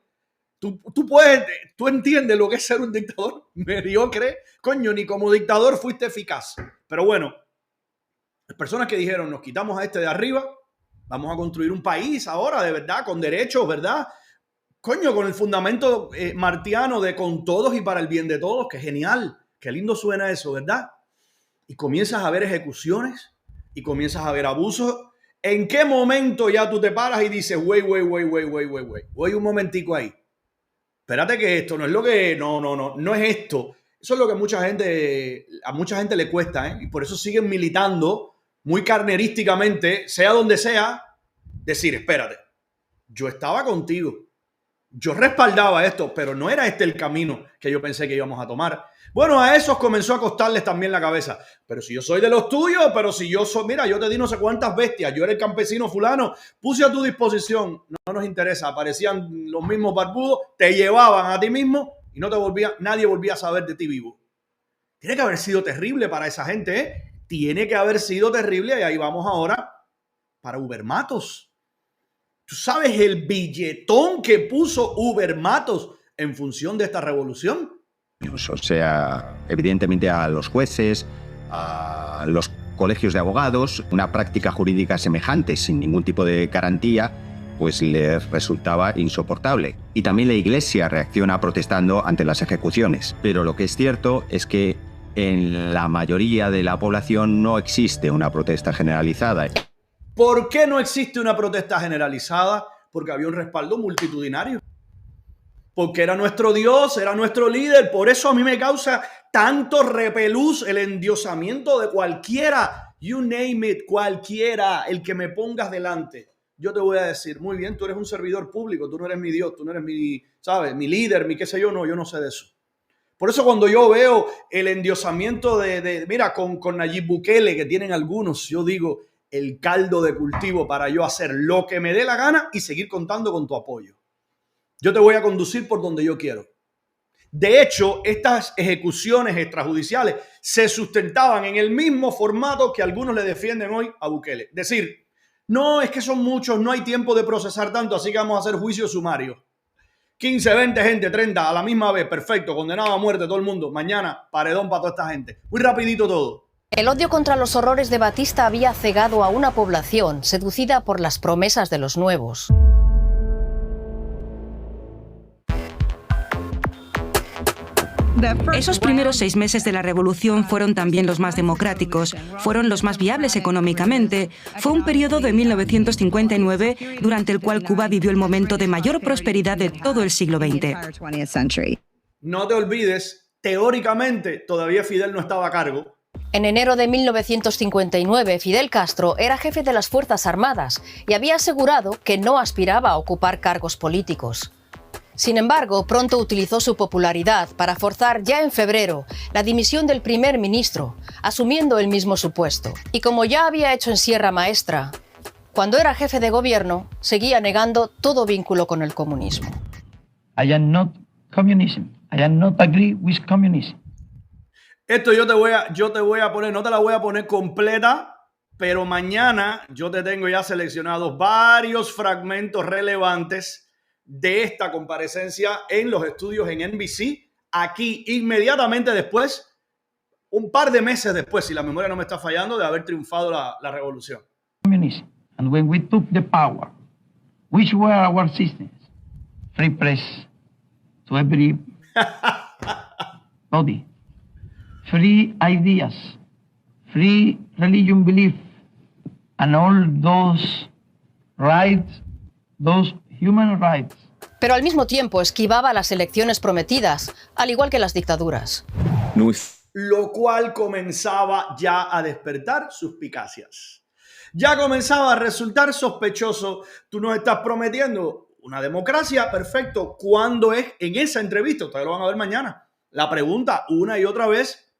tú entiendes lo que es ser un dictador mediocre. Coño, ni como dictador fuiste eficaz. Pero bueno, las personas que dijeron, nos quitamos a este de arriba, vamos a construir un país ahora de verdad, con derechos, ¿verdad? Coño, con el fundamento martiano de con todos y para el bien de todos, que genial, qué lindo suena eso, ¿verdad? Y comienzas a ver ejecuciones y comienzas a ver abusos. ¿En qué momento ya tú te paras y dices, wait, voy un momentico ahí? Espérate que esto no es lo que... No es esto. Eso es lo que a mucha gente le cuesta, ¿eh? Y por eso siguen militando muy carnerísticamente, sea donde sea, decir, espérate, yo estaba contigo. Yo respaldaba esto, pero no era este el camino que yo pensé que íbamos a tomar. Bueno, a esos comenzó a costarles también la cabeza. Pero si yo soy de los tuyos, pero si yo soy... Mira, yo te di no sé cuántas bestias, yo era el campesino fulano, puse a tu disposición. No nos interesa, aparecían los mismos barbudos, te llevaban a ti mismo y nadie volvía a saber de ti vivo. Tiene que haber sido terrible para esa gente, ¿eh? Tiene que haber sido terrible y ahí vamos ahora para Uber Matos. ¿Tú sabes el billetón que puso Uber Matos en función de esta revolución? O sea, evidentemente a los jueces, a los colegios de abogados, una práctica jurídica semejante, sin ningún tipo de garantía, pues les resultaba insoportable. Y también la Iglesia reacciona protestando ante las ejecuciones. Pero lo que es cierto es que en la mayoría de la población no existe una protesta generalizada. ¿Por qué no existe una protesta generalizada? Porque había un respaldo multitudinario. Porque era nuestro Dios, era nuestro líder. Por eso a mí me causa tanto repelús el endiosamiento de cualquiera. You name it, cualquiera, el que me pongas delante. Yo te voy a decir, muy bien, tú eres un servidor público, tú no eres mi Dios, tú no eres mi, ¿sabes? Mi líder, mi qué sé yo, no, yo no sé de eso. Por eso cuando yo veo el endiosamiento mira, con Nayib Bukele, que tienen algunos, yo digo, el caldo de cultivo para yo hacer lo que me dé la gana y seguir contando con tu apoyo. Yo te voy a conducir por donde yo quiero. De hecho, estas ejecuciones extrajudiciales se sustentaban en el mismo formato que algunos le defienden hoy a Bukele. Decir, no, es que son muchos, no hay tiempo de procesar tanto, así que vamos a hacer juicio sumario. 15, 20 gente, 30 a la misma vez, perfecto, condenado a muerte todo el mundo. Mañana, paredón para toda esta gente. Muy rapidito todo. El odio contra los horrores de Batista había cegado a una población seducida por las promesas de los nuevos. Esos primeros 6 meses de la revolución fueron también los más democráticos, fueron los más viables económicamente. Fue un periodo de 1959 durante el cual Cuba vivió el momento de mayor prosperidad de todo el siglo XX. No te olvides, teóricamente todavía Fidel no estaba a cargo. En enero de 1959, Fidel Castro era jefe de las Fuerzas Armadas y había asegurado que no aspiraba a ocupar cargos políticos. Sin embargo, pronto utilizó su popularidad para forzar ya en febrero la dimisión del primer ministro, asumiendo él mismo su puesto. Y como ya había hecho en Sierra Maestra, cuando era jefe de gobierno, seguía negando todo vínculo con el comunismo. I am not communism. I am not agree with communism. Esto yo te voy a poner, no te la voy a poner completa, pero mañana yo te tengo ya seleccionados varios fragmentos relevantes de esta comparecencia en los estudios en NBC, aquí inmediatamente después, un par de meses después, si la memoria no me está fallando, de haber triunfado la revolución. Communism. And when we took the power, which were our systems? Free press to every body, free ideas, free religion belief, and all those rights, those human rights. Pero al mismo tiempo esquivaba las elecciones prometidas, al igual que las dictaduras. Lo cual comenzaba ya a despertar suspicacias. Ya comenzaba a resultar sospechoso. Tú nos estás prometiendo una democracia, perfecto. ¿Cuándo es? En esa entrevista, ustedes lo van a ver mañana. La pregunta una y otra vez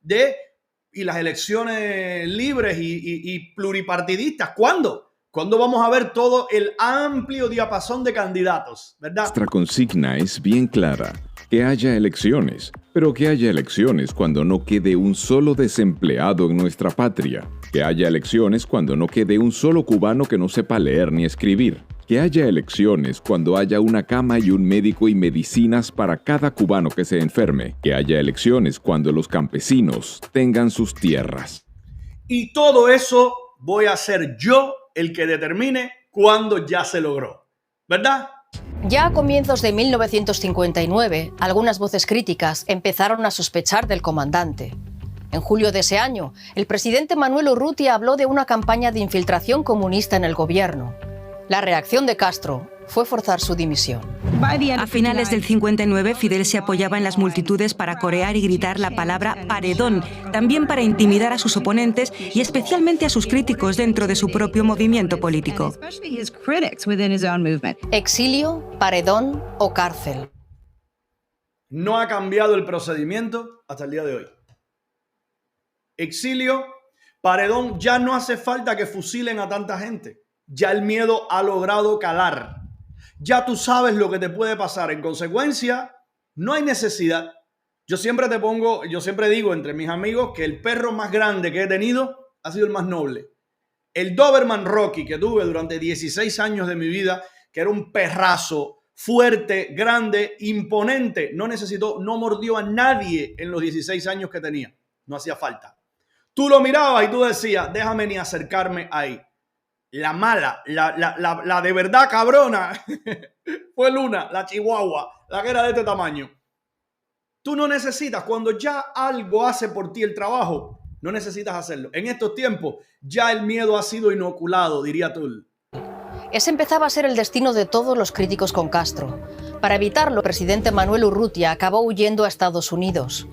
¿y las elecciones libres y pluripartidistas? ¿Cuándo? ¿Cuándo vamos a ver todo el amplio diapasón de candidatos, verdad? Nuestra consigna es bien clara, que haya elecciones, pero que haya elecciones cuando no quede un solo desempleado en nuestra patria, que haya elecciones cuando no quede un solo cubano que no sepa leer ni escribir, que haya elecciones cuando haya una cama y un médico y medicinas para cada cubano que se enferme, que haya elecciones cuando los campesinos tengan sus tierras. Y todo eso voy a ser yo el que determine cuándo ya se logró, ¿verdad? Ya a comienzos de 1959, algunas voces críticas empezaron a sospechar del comandante. En julio de ese año, el presidente Manuel Urrutia habló de una campaña de infiltración comunista en el gobierno. La reacción de Castro fue forzar su dimisión. A finales del 59, Fidel se apoyaba en las multitudes para corear y gritar la palabra paredón, también para intimidar a sus oponentes y especialmente a sus críticos dentro de su propio movimiento político. Exilio, paredón o cárcel. No ha cambiado el procedimiento hasta el día de hoy. Exilio, paredón, ya no hace falta que fusilen a tanta gente. Ya el miedo ha logrado calar. Ya tú sabes lo que te puede pasar. En consecuencia, no hay necesidad. Yo siempre digo entre mis amigos que el perro más grande que he tenido ha sido el más noble. El Doberman Rocky que tuve durante 16 años de mi vida, que era un perrazo fuerte, grande, imponente, no mordió a nadie en los 16 años que tenía. No hacía falta. Tú lo mirabas y tú decías, déjame ni acercarme ahí. La mala, la de verdad cabrona, fue Luna, la chihuahua, la que era de este tamaño. Tú no necesitas, cuando ya algo hace por ti el trabajo, no necesitas hacerlo. En estos tiempos, ya el miedo ha sido inoculado, diría tú. Ese empezaba a ser el destino de todos los críticos con Castro. Para evitarlo, el presidente Manuel Urrutia acabó huyendo a Estados Unidos.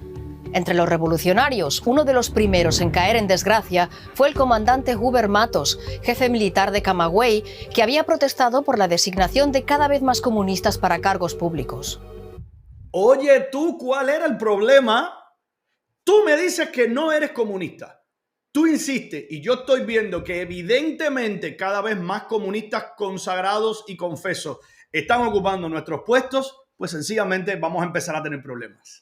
Entre los revolucionarios, uno de los primeros en caer en desgracia fue el comandante Hubert Matos, jefe militar de Camagüey, que había protestado por la designación de cada vez más comunistas para cargos públicos. Oye, tú, ¿cuál era el problema? Tú me dices que no eres comunista. Tú insistes y yo estoy viendo que evidentemente cada vez más comunistas consagrados y confesos están ocupando nuestros puestos, pues sencillamente vamos a empezar a tener problemas.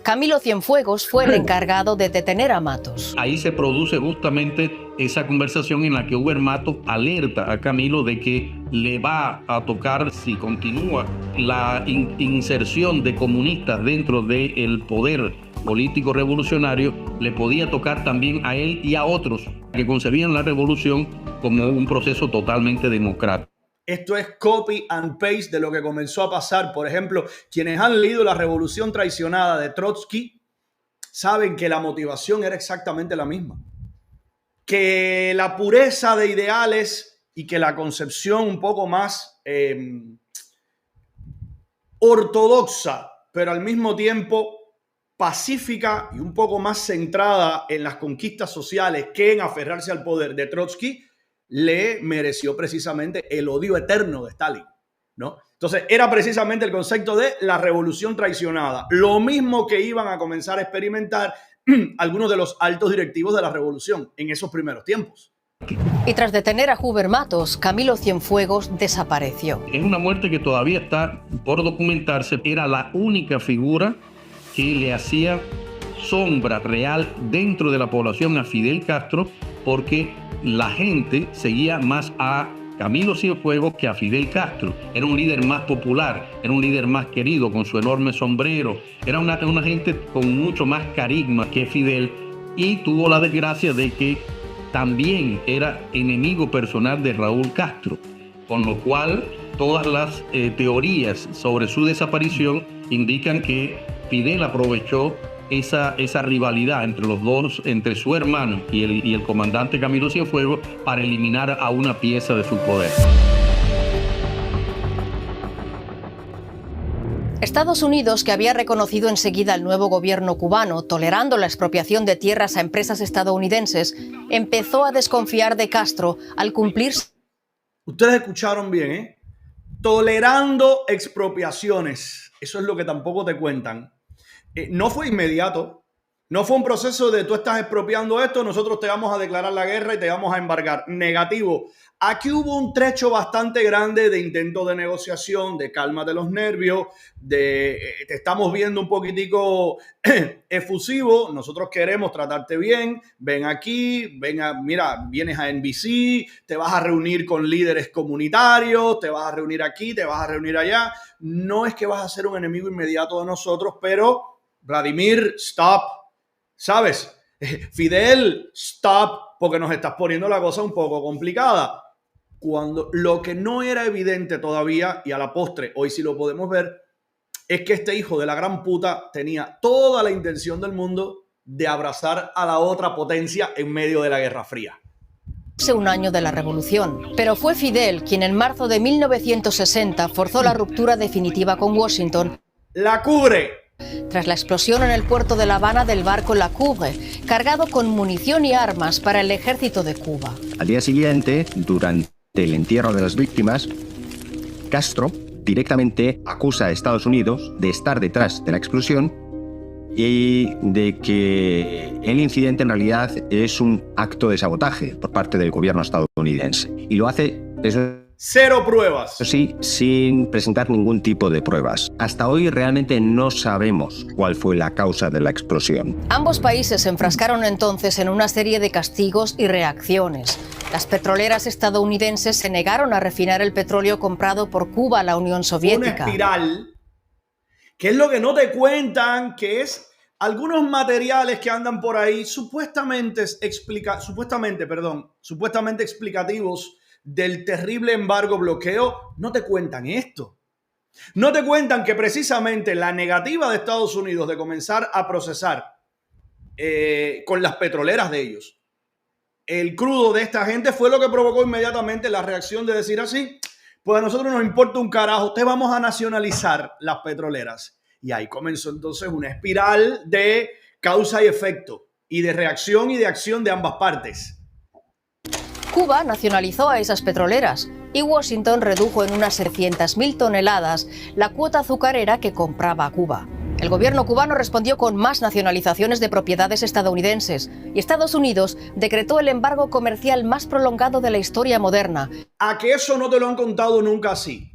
Camilo Cienfuegos fue el encargado de detener a Matos. Ahí se produce justamente esa conversación en la que Hubert Matos alerta a Camilo de que le va a tocar, si continúa la inserción de comunistas dentro del poder político revolucionario, le podía tocar también a él y a otros que concebían la revolución como un proceso totalmente democrático. Esto es copy and paste de lo que comenzó a pasar. Por ejemplo, quienes han leído La Revolución Traicionada de Trotsky saben que la motivación era exactamente la misma. Que la pureza de ideales y que la concepción un poco más ortodoxa, pero al mismo tiempo pacífica y un poco más centrada en las conquistas sociales que en aferrarse al poder de Trotsky, le mereció precisamente el odio eterno de Stalin, ¿no? Entonces, era precisamente el concepto de la revolución traicionada. Lo mismo que iban a comenzar a experimentar algunos de los altos directivos de la revolución en esos primeros tiempos. Y tras detener a Hubert Matos, Camilo Cienfuegos desapareció. Es una muerte que todavía está por documentarse. Era la única figura que le hacía sombra real dentro de la población a Fidel Castro, porque la gente seguía más a Camilo Cienfuegos que a Fidel Castro. Era un líder más popular, era un líder más querido con su enorme sombrero. Era una gente con mucho más carisma que Fidel, y tuvo la desgracia de que también era enemigo personal de Raúl Castro, con lo cual todas las teorías sobre su desaparición indican que Fidel aprovechó esa rivalidad entre los dos, entre su hermano y el comandante Camilo Cienfuegos, para eliminar a una pieza de su poder. Estados Unidos, que había reconocido enseguida al nuevo gobierno cubano, tolerando la expropiación de tierras a empresas estadounidenses, empezó a desconfiar de Castro al cumplir... Ustedes escucharon bien, ¿eh? Tolerando expropiaciones. Eso es lo que tampoco te cuentan. No fue inmediato, No fue un proceso de tú estás expropiando esto, nosotros te vamos a declarar la guerra y te vamos a embargar. Negativo. Aquí hubo un trecho bastante grande de intento de negociación, de calma de los nervios, te estamos viendo un poquitico efusivo, nosotros queremos tratarte bien, ven aquí, mira, vienes a NBC, te vas a reunir con líderes comunitarios, te vas a reunir aquí, te vas a reunir allá. No es que vas a ser un enemigo inmediato de nosotros, pero Vladimir, stop, ¿sabes? Fidel, stop, porque nos estás poniendo la cosa un poco complicada. Cuando lo que no era evidente todavía, y a la postre, hoy sí lo podemos ver, es que este hijo de la gran puta tenía toda la intención del mundo de abrazar a la otra potencia en medio de la Guerra Fría. Hace un año de la revolución, pero fue Fidel quien en marzo de 1960 forzó la ruptura definitiva con Washington. La cubre. Tras la explosión en el puerto de La Habana del barco La Coubre, cargado con munición y armas para el ejército de Cuba. Al día siguiente, durante el entierro de las víctimas, Castro directamente acusa a Estados Unidos de estar detrás de la explosión y de que el incidente en realidad es un acto de sabotaje por parte del gobierno estadounidense. Y lo hace cero pruebas. Sí, sin presentar ningún tipo de pruebas. Hasta hoy realmente no sabemos cuál fue la causa de la explosión. Ambos países se enfrascaron entonces en una serie de castigos y reacciones. Las petroleras estadounidenses se negaron a refinar el petróleo comprado por Cuba a la Unión Soviética. Una espiral, que es lo que no te cuentan, que es algunos materiales que andan por ahí supuestamente explicativos del terrible embargo bloqueo. No te cuentan esto. No te cuentan que precisamente la negativa de Estados Unidos de comenzar a procesar con las petroleras de ellos el crudo de esta gente fue lo que provocó inmediatamente la reacción de decir así, pues a nosotros nos importa un carajo, te vamos a nacionalizar las petroleras. Y ahí comenzó entonces una espiral de causa y efecto y de reacción y de acción de ambas partes. Cuba nacionalizó a esas petroleras y Washington redujo en unas 700.000 toneladas la cuota azucarera que compraba a Cuba. El gobierno cubano respondió con más nacionalizaciones de propiedades estadounidenses y Estados Unidos decretó el embargo comercial más prolongado de la historia moderna. ¿A que eso no te lo han contado nunca así?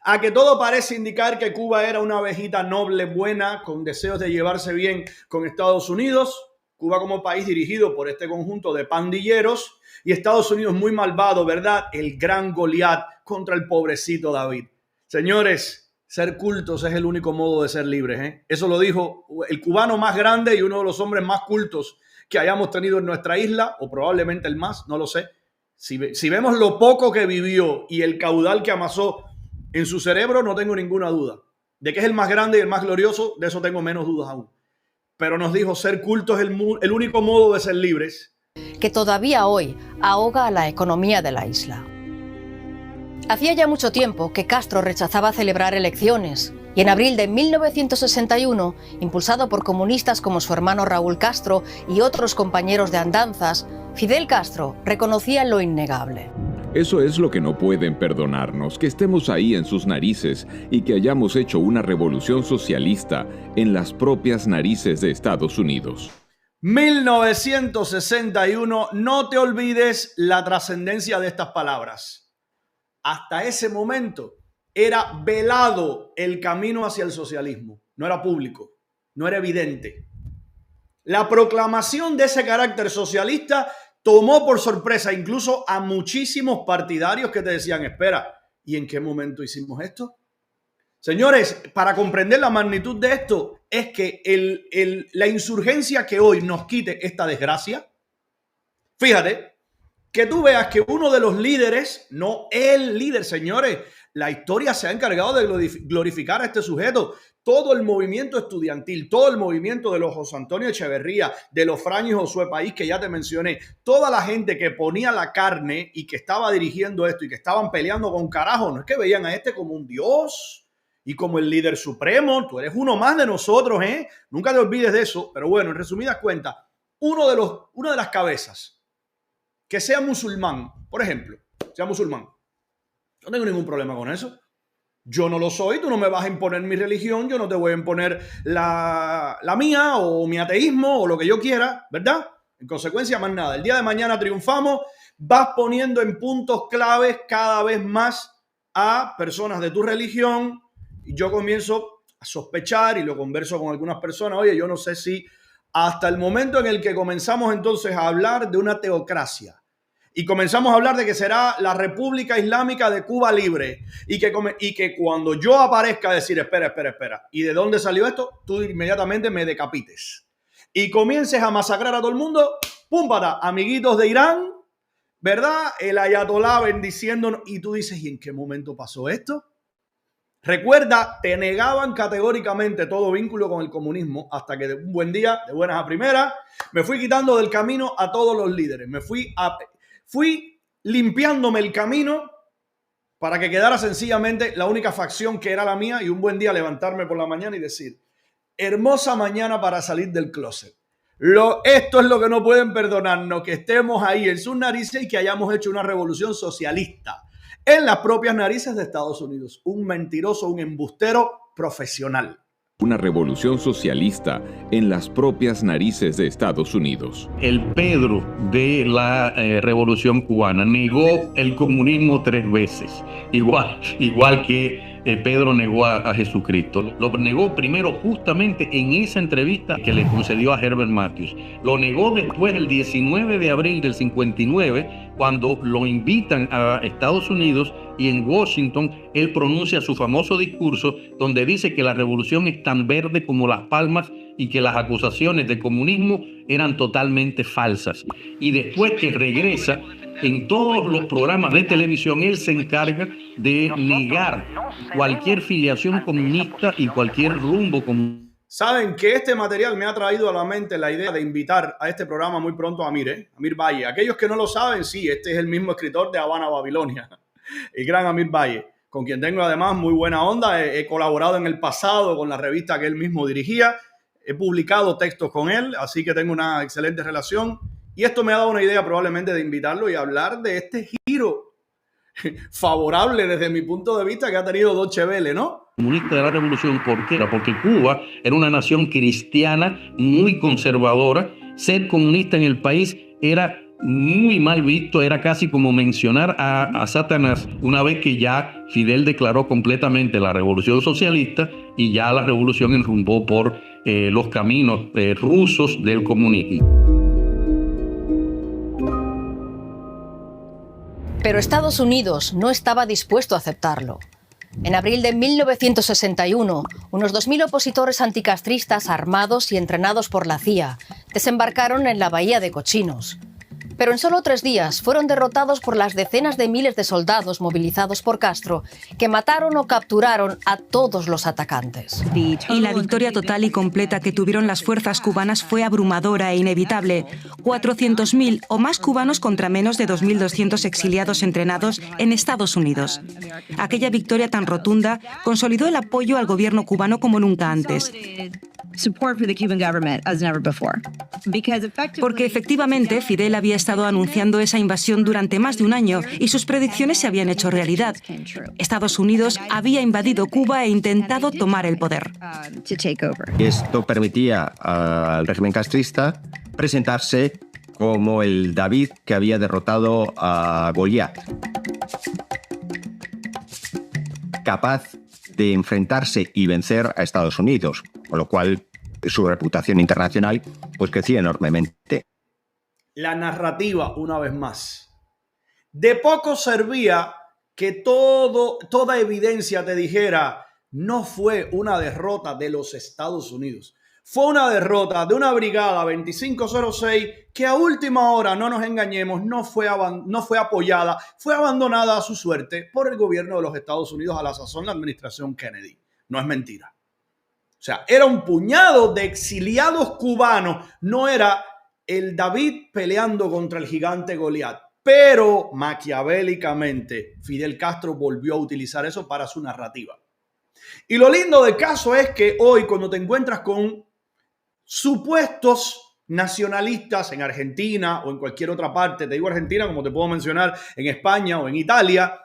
¿A que todo parece indicar que Cuba era una abejita noble, buena, con deseos de llevarse bien con Estados Unidos? Cuba como país dirigido por este conjunto de pandilleros y Estados Unidos muy malvado, ¿verdad? El gran Goliat contra el pobrecito David. Señores, ser cultos es el único modo de ser libres, ¿eh? Eso lo dijo el cubano más grande y uno de los hombres más cultos que hayamos tenido en nuestra isla, o probablemente el más, no lo sé. Si vemos lo poco que vivió y el caudal que amasó en su cerebro, no tengo ninguna duda. De que es el más grande y el más glorioso, de eso tengo menos dudas aún. Pero nos dijo, ser cultos es el único modo de ser libres. Que todavía hoy ahoga a la economía de la isla. Hacía ya mucho tiempo que Castro rechazaba celebrar elecciones y en abril de 1961, impulsado por comunistas como su hermano Raúl Castro y otros compañeros de andanzas, Fidel Castro reconocía lo innegable. Eso es lo que no pueden perdonarnos, que estemos ahí en sus narices y que hayamos hecho una revolución socialista en las propias narices de Estados Unidos. 1961, no te olvides la trascendencia de estas palabras. Hasta ese momento era velado el camino hacia el socialismo. No era público, no era evidente. La proclamación de ese carácter socialista tomó por sorpresa incluso a muchísimos partidarios que te decían, espera, ¿y en qué momento hicimos esto? Señores, para comprender la magnitud de esto, es que la insurgencia que hoy nos quite esta desgracia, fíjate, que tú veas que uno de los líderes, no el líder, señores, la historia se ha encargado de glorificar a este sujeto. Todo el movimiento estudiantil, todo el movimiento de los José Antonio Echeverría, de los Fran y Josué País, que ya te mencioné, toda la gente que ponía la carne y que estaba dirigiendo esto y que estaban peleando con carajo, no es que veían a este como un dios y como el líder supremo. Tú eres uno más de nosotros, ¿eh? Nunca te olvides de eso. Pero bueno, en resumidas cuentas, una de las cabezas que sea musulmán, por ejemplo, sea musulmán. No tengo ningún problema con eso. Yo no lo soy, tú no me vas a imponer mi religión, yo no te voy a imponer la mía o mi ateísmo o lo que yo quiera, ¿verdad? En consecuencia, más nada. El día de mañana triunfamos, vas poniendo en puntos claves cada vez más a personas de tu religión y yo comienzo a sospechar y lo converso con algunas personas. Oye, yo no sé si hasta el momento en el que comenzamos entonces a hablar de una teocracia, y comenzamos a hablar de que será la República Islámica de Cuba libre y que cuando yo aparezca a decir, espera, ¿y de dónde salió esto? Tú inmediatamente me decapites y comiences a masacrar a todo el mundo, ¡pum! Para amiguitos de Irán, ¿verdad? El ayatolá bendiciéndonos y tú dices, ¿y en qué momento pasó esto? Recuerda, te negaban categóricamente todo vínculo con el comunismo hasta que de un buen día, de buenas a primeras, me fui quitando del camino a todos los líderes, fui limpiándome el camino para que quedara sencillamente la única facción que era la mía y un buen día levantarme por la mañana y decir, hermosa mañana para salir del closet. Esto es lo que no pueden perdonarnos, que estemos ahí en sus narices y que hayamos hecho una revolución socialista en las propias narices de Estados Unidos. Un mentiroso, un embustero profesional. Una revolución socialista en las propias narices de Estados Unidos. El Pedro de la Revolución Cubana negó el comunismo 3 veces, igual que Pedro negó a Jesucristo. Lo negó primero justamente en esa entrevista que le concedió a Herbert Matthews. Lo negó después el 19 de abril del 59, cuando lo invitan a Estados Unidos y en Washington él pronuncia su famoso discurso donde dice que la revolución es tan verde como las palmas y que las acusaciones de comunismo eran totalmente falsas. Y después que regresa, en todos los programas de televisión, él se encarga de negar cualquier filiación comunista y cualquier rumbo comunista. Saben que este material me ha traído a la mente la idea de invitar a este programa muy pronto a Amir Valle. Aquellos que no lo saben, sí, este es el mismo escritor de Habana, Babilonia, el gran Amir Valle, con quien tengo además muy buena onda. He colaborado en el pasado con la revista que él mismo dirigía. He publicado textos con él, así que tengo una excelente relación. Y esto me ha dado una idea probablemente de invitarlo y hablar de este giro favorable desde mi punto de vista que ha tenido Deutsche Welle, ¿no? Comunista de la revolución, ¿por qué? Porque Cuba era una nación cristiana muy conservadora. Ser comunista en el país era muy mal visto, era casi como mencionar a Satanás, una vez que ya Fidel declaró completamente la revolución socialista y ya la revolución enrumbó por los caminos rusos del comunismo. Pero Estados Unidos no estaba dispuesto a aceptarlo. En abril de 1961, unos 2.000 opositores anticastristas armados y entrenados por la CIA desembarcaron en la Bahía de Cochinos. Pero en solo 3 días fueron derrotados por las decenas de miles de soldados movilizados por Castro que mataron o capturaron a todos los atacantes. Y la victoria total y completa que tuvieron las fuerzas cubanas fue abrumadora e inevitable. 400.000 o más cubanos contra menos de 2.200 exiliados entrenados en Estados Unidos. Aquella victoria tan rotunda consolidó el apoyo al gobierno cubano como nunca antes. Porque efectivamente Fidel había estado anunciando esa invasión durante más de un año y sus predicciones se habían hecho realidad. Estados Unidos había invadido Cuba e intentado tomar el poder. Esto permitía al régimen castrista presentarse como el David que había derrotado a Goliat, capaz de enfrentarse y vencer a Estados Unidos, con lo cual su reputación internacional pues crecía enormemente. La narrativa, una vez más. De poco servía que toda evidencia te dijera no fue una derrota de los Estados Unidos. Fue una derrota de una brigada 2506 que a última hora, no nos engañemos, no fue apoyada, fue abandonada a su suerte por el gobierno de los Estados Unidos, a la sazón la administración Kennedy. No es mentira. O sea, era un puñado de exiliados cubanos, no era el David peleando contra el gigante Goliat. Pero maquiavélicamente Fidel Castro volvió a utilizar eso para su narrativa. Y lo lindo del caso es que hoy cuando te encuentras con supuestos nacionalistas en Argentina o en cualquier otra parte, te digo Argentina como te puedo mencionar en España o en Italia,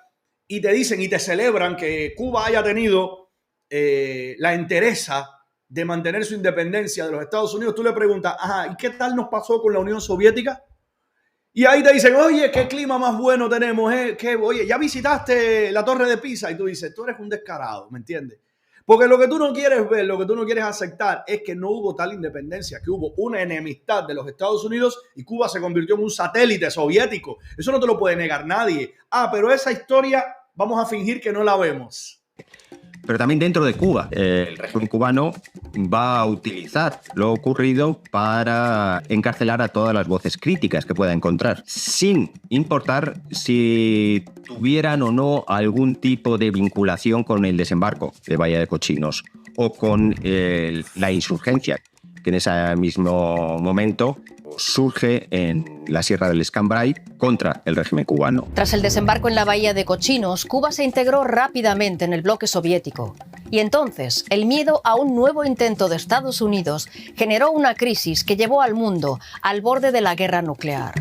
y te dicen y te celebran que Cuba haya tenido la entereza de mantener su independencia de los Estados Unidos, tú le preguntas, ajá, ¿y qué tal nos pasó con la Unión Soviética? Y ahí te dicen, oye, qué clima más bueno tenemos, oye, ya visitaste la Torre de Pisa, y tú dices, tú eres un descarado, ¿me entiendes? Porque lo que tú no quieres ver, lo que tú no quieres aceptar es que no hubo tal independencia, que hubo una enemistad de los Estados Unidos y Cuba se convirtió en un satélite soviético. Eso no te lo puede negar nadie. Ah, pero esa historia vamos a fingir que no la vemos. Pero también dentro de Cuba, el régimen cubano va a utilizar lo ocurrido para encarcelar a todas las voces críticas que pueda encontrar, sin importar si tuvieran o no algún tipo de vinculación con el desembarco de Bahía de Cochinos o con la insurgencia, que en ese mismo momento surge en la Sierra del Escambray contra el régimen cubano. Tras el desembarco en la Bahía de Cochinos, Cuba se integró rápidamente en el bloque soviético. Y entonces, el miedo a un nuevo intento de Estados Unidos generó una crisis que llevó al mundo al borde de la guerra nuclear.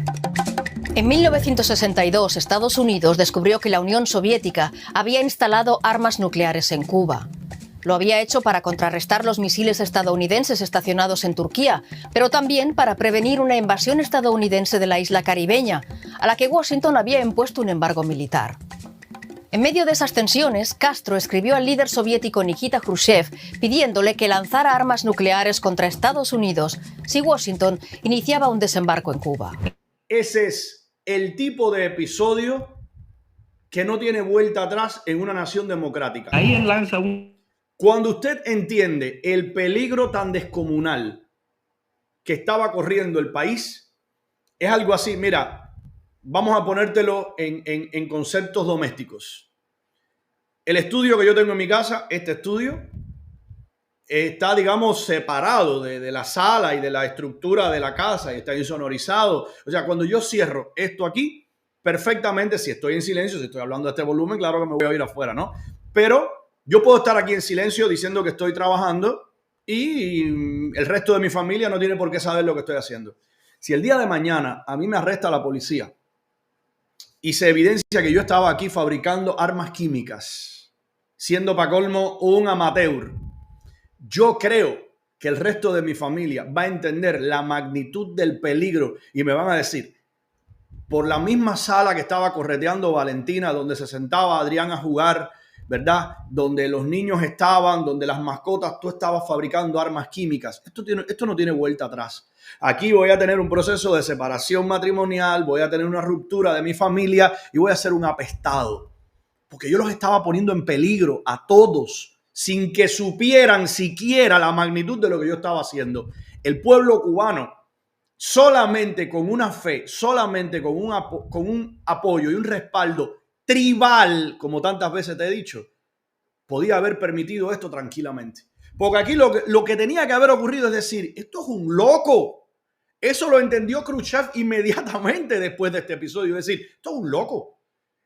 En 1962, Estados Unidos descubrió que la Unión Soviética había instalado armas nucleares en Cuba. Lo había hecho para contrarrestar los misiles estadounidenses estacionados en Turquía, pero también para prevenir una invasión estadounidense de la isla caribeña, a la que Washington había impuesto un embargo militar. En medio de esas tensiones, Castro escribió al líder soviético Nikita Khrushchev pidiéndole que lanzara armas nucleares contra Estados Unidos si Washington iniciaba un desembarco en Cuba. Ese es el tipo de episodio que no tiene vuelta atrás en una nación democrática. Ahí él lanza un... Cuando usted entiende el peligro tan descomunal que estaba corriendo el país, es algo así. Mira, vamos a ponértelo en conceptos domésticos. El estudio que yo tengo en mi casa, este estudio, está, digamos, separado de la sala y de la estructura de la casa y está insonorizado. O sea, cuando yo cierro esto aquí, perfectamente, si estoy en silencio, si estoy hablando a este volumen, claro que me voy a ir afuera, ¿no? Pero yo puedo estar aquí en silencio diciendo que estoy trabajando y el resto de mi familia no tiene por qué saber lo que estoy haciendo. Si el día de mañana a mí me arresta la policía y se evidencia que yo estaba aquí fabricando armas químicas, siendo para colmo un amateur, yo creo que el resto de mi familia va a entender la magnitud del peligro y me van a decir, por la misma sala que estaba correteando Valentina, donde se sentaba Adrián a jugar, ¿verdad? Donde los niños estaban, donde las mascotas, tú estabas fabricando armas químicas. Esto no tiene vuelta atrás. Aquí voy a tener un proceso de separación matrimonial, voy a tener una ruptura de mi familia y voy a ser un apestado. Porque yo los estaba poniendo en peligro a todos, sin que supieran siquiera la magnitud de lo que yo estaba haciendo. El pueblo cubano, solamente con una fe, solamente con un apoyo y un respaldo tribal, como tantas veces te he dicho, podía haber permitido esto tranquilamente. Porque aquí lo que tenía que haber ocurrido es decir, esto es un loco. Eso lo entendió Khrushchev inmediatamente después de este episodio. Es decir, esto es un loco.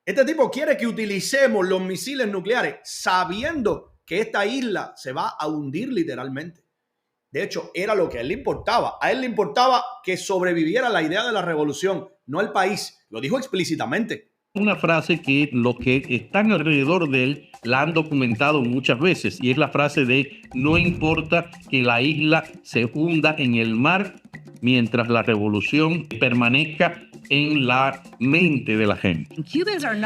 Este tipo quiere que utilicemos los misiles nucleares sabiendo que esta isla se va a hundir literalmente. De hecho, era lo que a él le importaba. A él le importaba que sobreviviera la idea de la revolución, no el país. Lo dijo explícitamente. Una frase que los que están alrededor de él la han documentado muchas veces y es la frase de no importa que la isla se hunda en el mar mientras la revolución permanezca en la mente de la gente.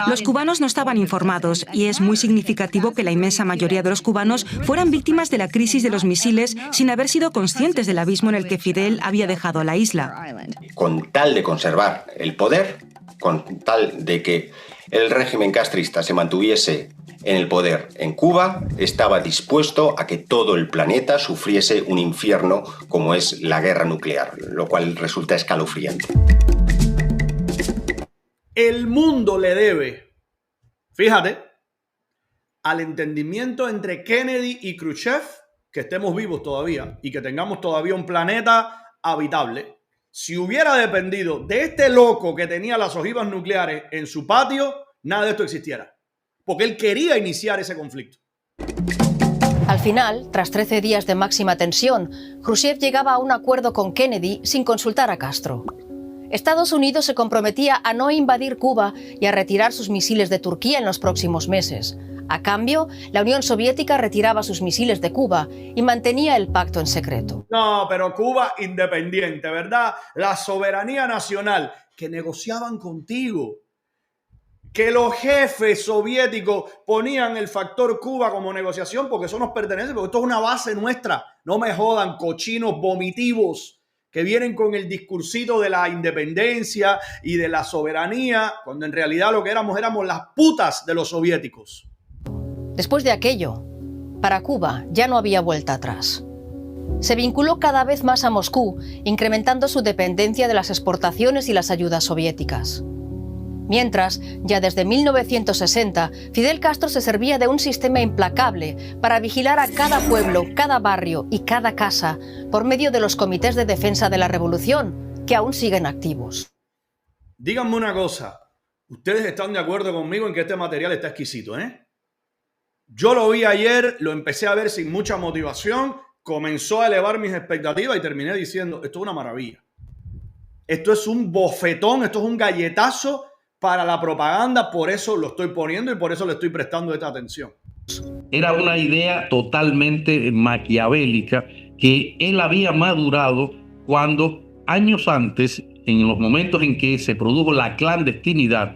Los cubanos no estaban informados y es muy significativo que la inmensa mayoría de los cubanos fueran víctimas de la crisis de los misiles sin haber sido conscientes del abismo en el que Fidel había dejado a la isla. Con tal de conservar el poder, con tal de que el régimen castrista se mantuviese en el poder en Cuba, estaba dispuesto a que todo el planeta sufriese un infierno como es la guerra nuclear, lo cual resulta escalofriante. El mundo le debe, fíjate, al entendimiento entre Kennedy y Khrushchev, que estemos vivos todavía y que tengamos todavía un planeta habitable. Si hubiera dependido de este loco que tenía las ojivas nucleares en su patio, nada de esto existiera. Porque él quería iniciar ese conflicto. Al final, tras 13 días de máxima tensión, Khrushchev llegaba a un acuerdo con Kennedy sin consultar a Castro. Estados Unidos se comprometía a no invadir Cuba y a retirar sus misiles de Turquía en los próximos meses. A cambio, la Unión Soviética retiraba sus misiles de Cuba y mantenía el pacto en secreto. No, pero Cuba independiente, ¿verdad? La soberanía nacional, que negociaban contigo. Que los jefes soviéticos ponían el factor Cuba como negociación porque eso nos pertenece, porque esto es una base nuestra. No me jodan, cochinos vomitivos que vienen con el discursito de la independencia y de la soberanía, cuando en realidad lo que éramos las putas de los soviéticos. Después de aquello, para Cuba ya no había vuelta atrás. Se vinculó cada vez más a Moscú, incrementando su dependencia de las exportaciones y las ayudas soviéticas. Mientras, ya desde 1960, Fidel Castro se servía de un sistema implacable para vigilar a cada pueblo, cada barrio y cada casa por medio de los comités de defensa de la revolución, que aún siguen activos. Díganme una cosa, ustedes están de acuerdo conmigo en que este material está exquisito, ¿eh? Yo lo vi ayer, lo empecé a ver sin mucha motivación, comenzó a elevar mis expectativas y terminé diciendo, esto es una maravilla. Esto es un bofetón, esto es un galletazo para la propaganda, por eso lo estoy poniendo y por eso le estoy prestando esta atención. Era una idea totalmente maquiavélica que él había madurado cuando años antes, en los momentos en que se produjo la clandestinidad,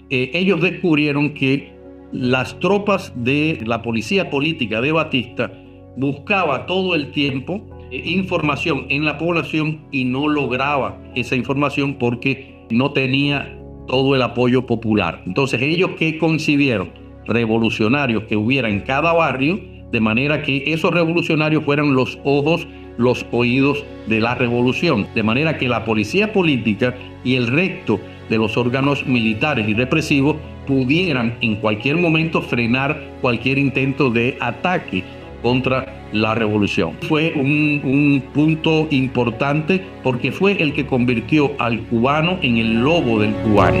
ellos descubrieron que las tropas de la policía política de Batista buscaba todo el tiempo información en la población y no lograba esa información porque no tenía todo el apoyo popular. Entonces ellos que concibieron revolucionarios que hubiera en cada barrio, de manera que esos revolucionarios fueran los ojos, los oídos de la revolución, de manera que la policía política y el resto de los órganos militares y represivos pudieran en cualquier momento frenar cualquier intento de ataque contra la revolución. Fue un punto importante porque fue el que convirtió al cubano en el lobo del cubano.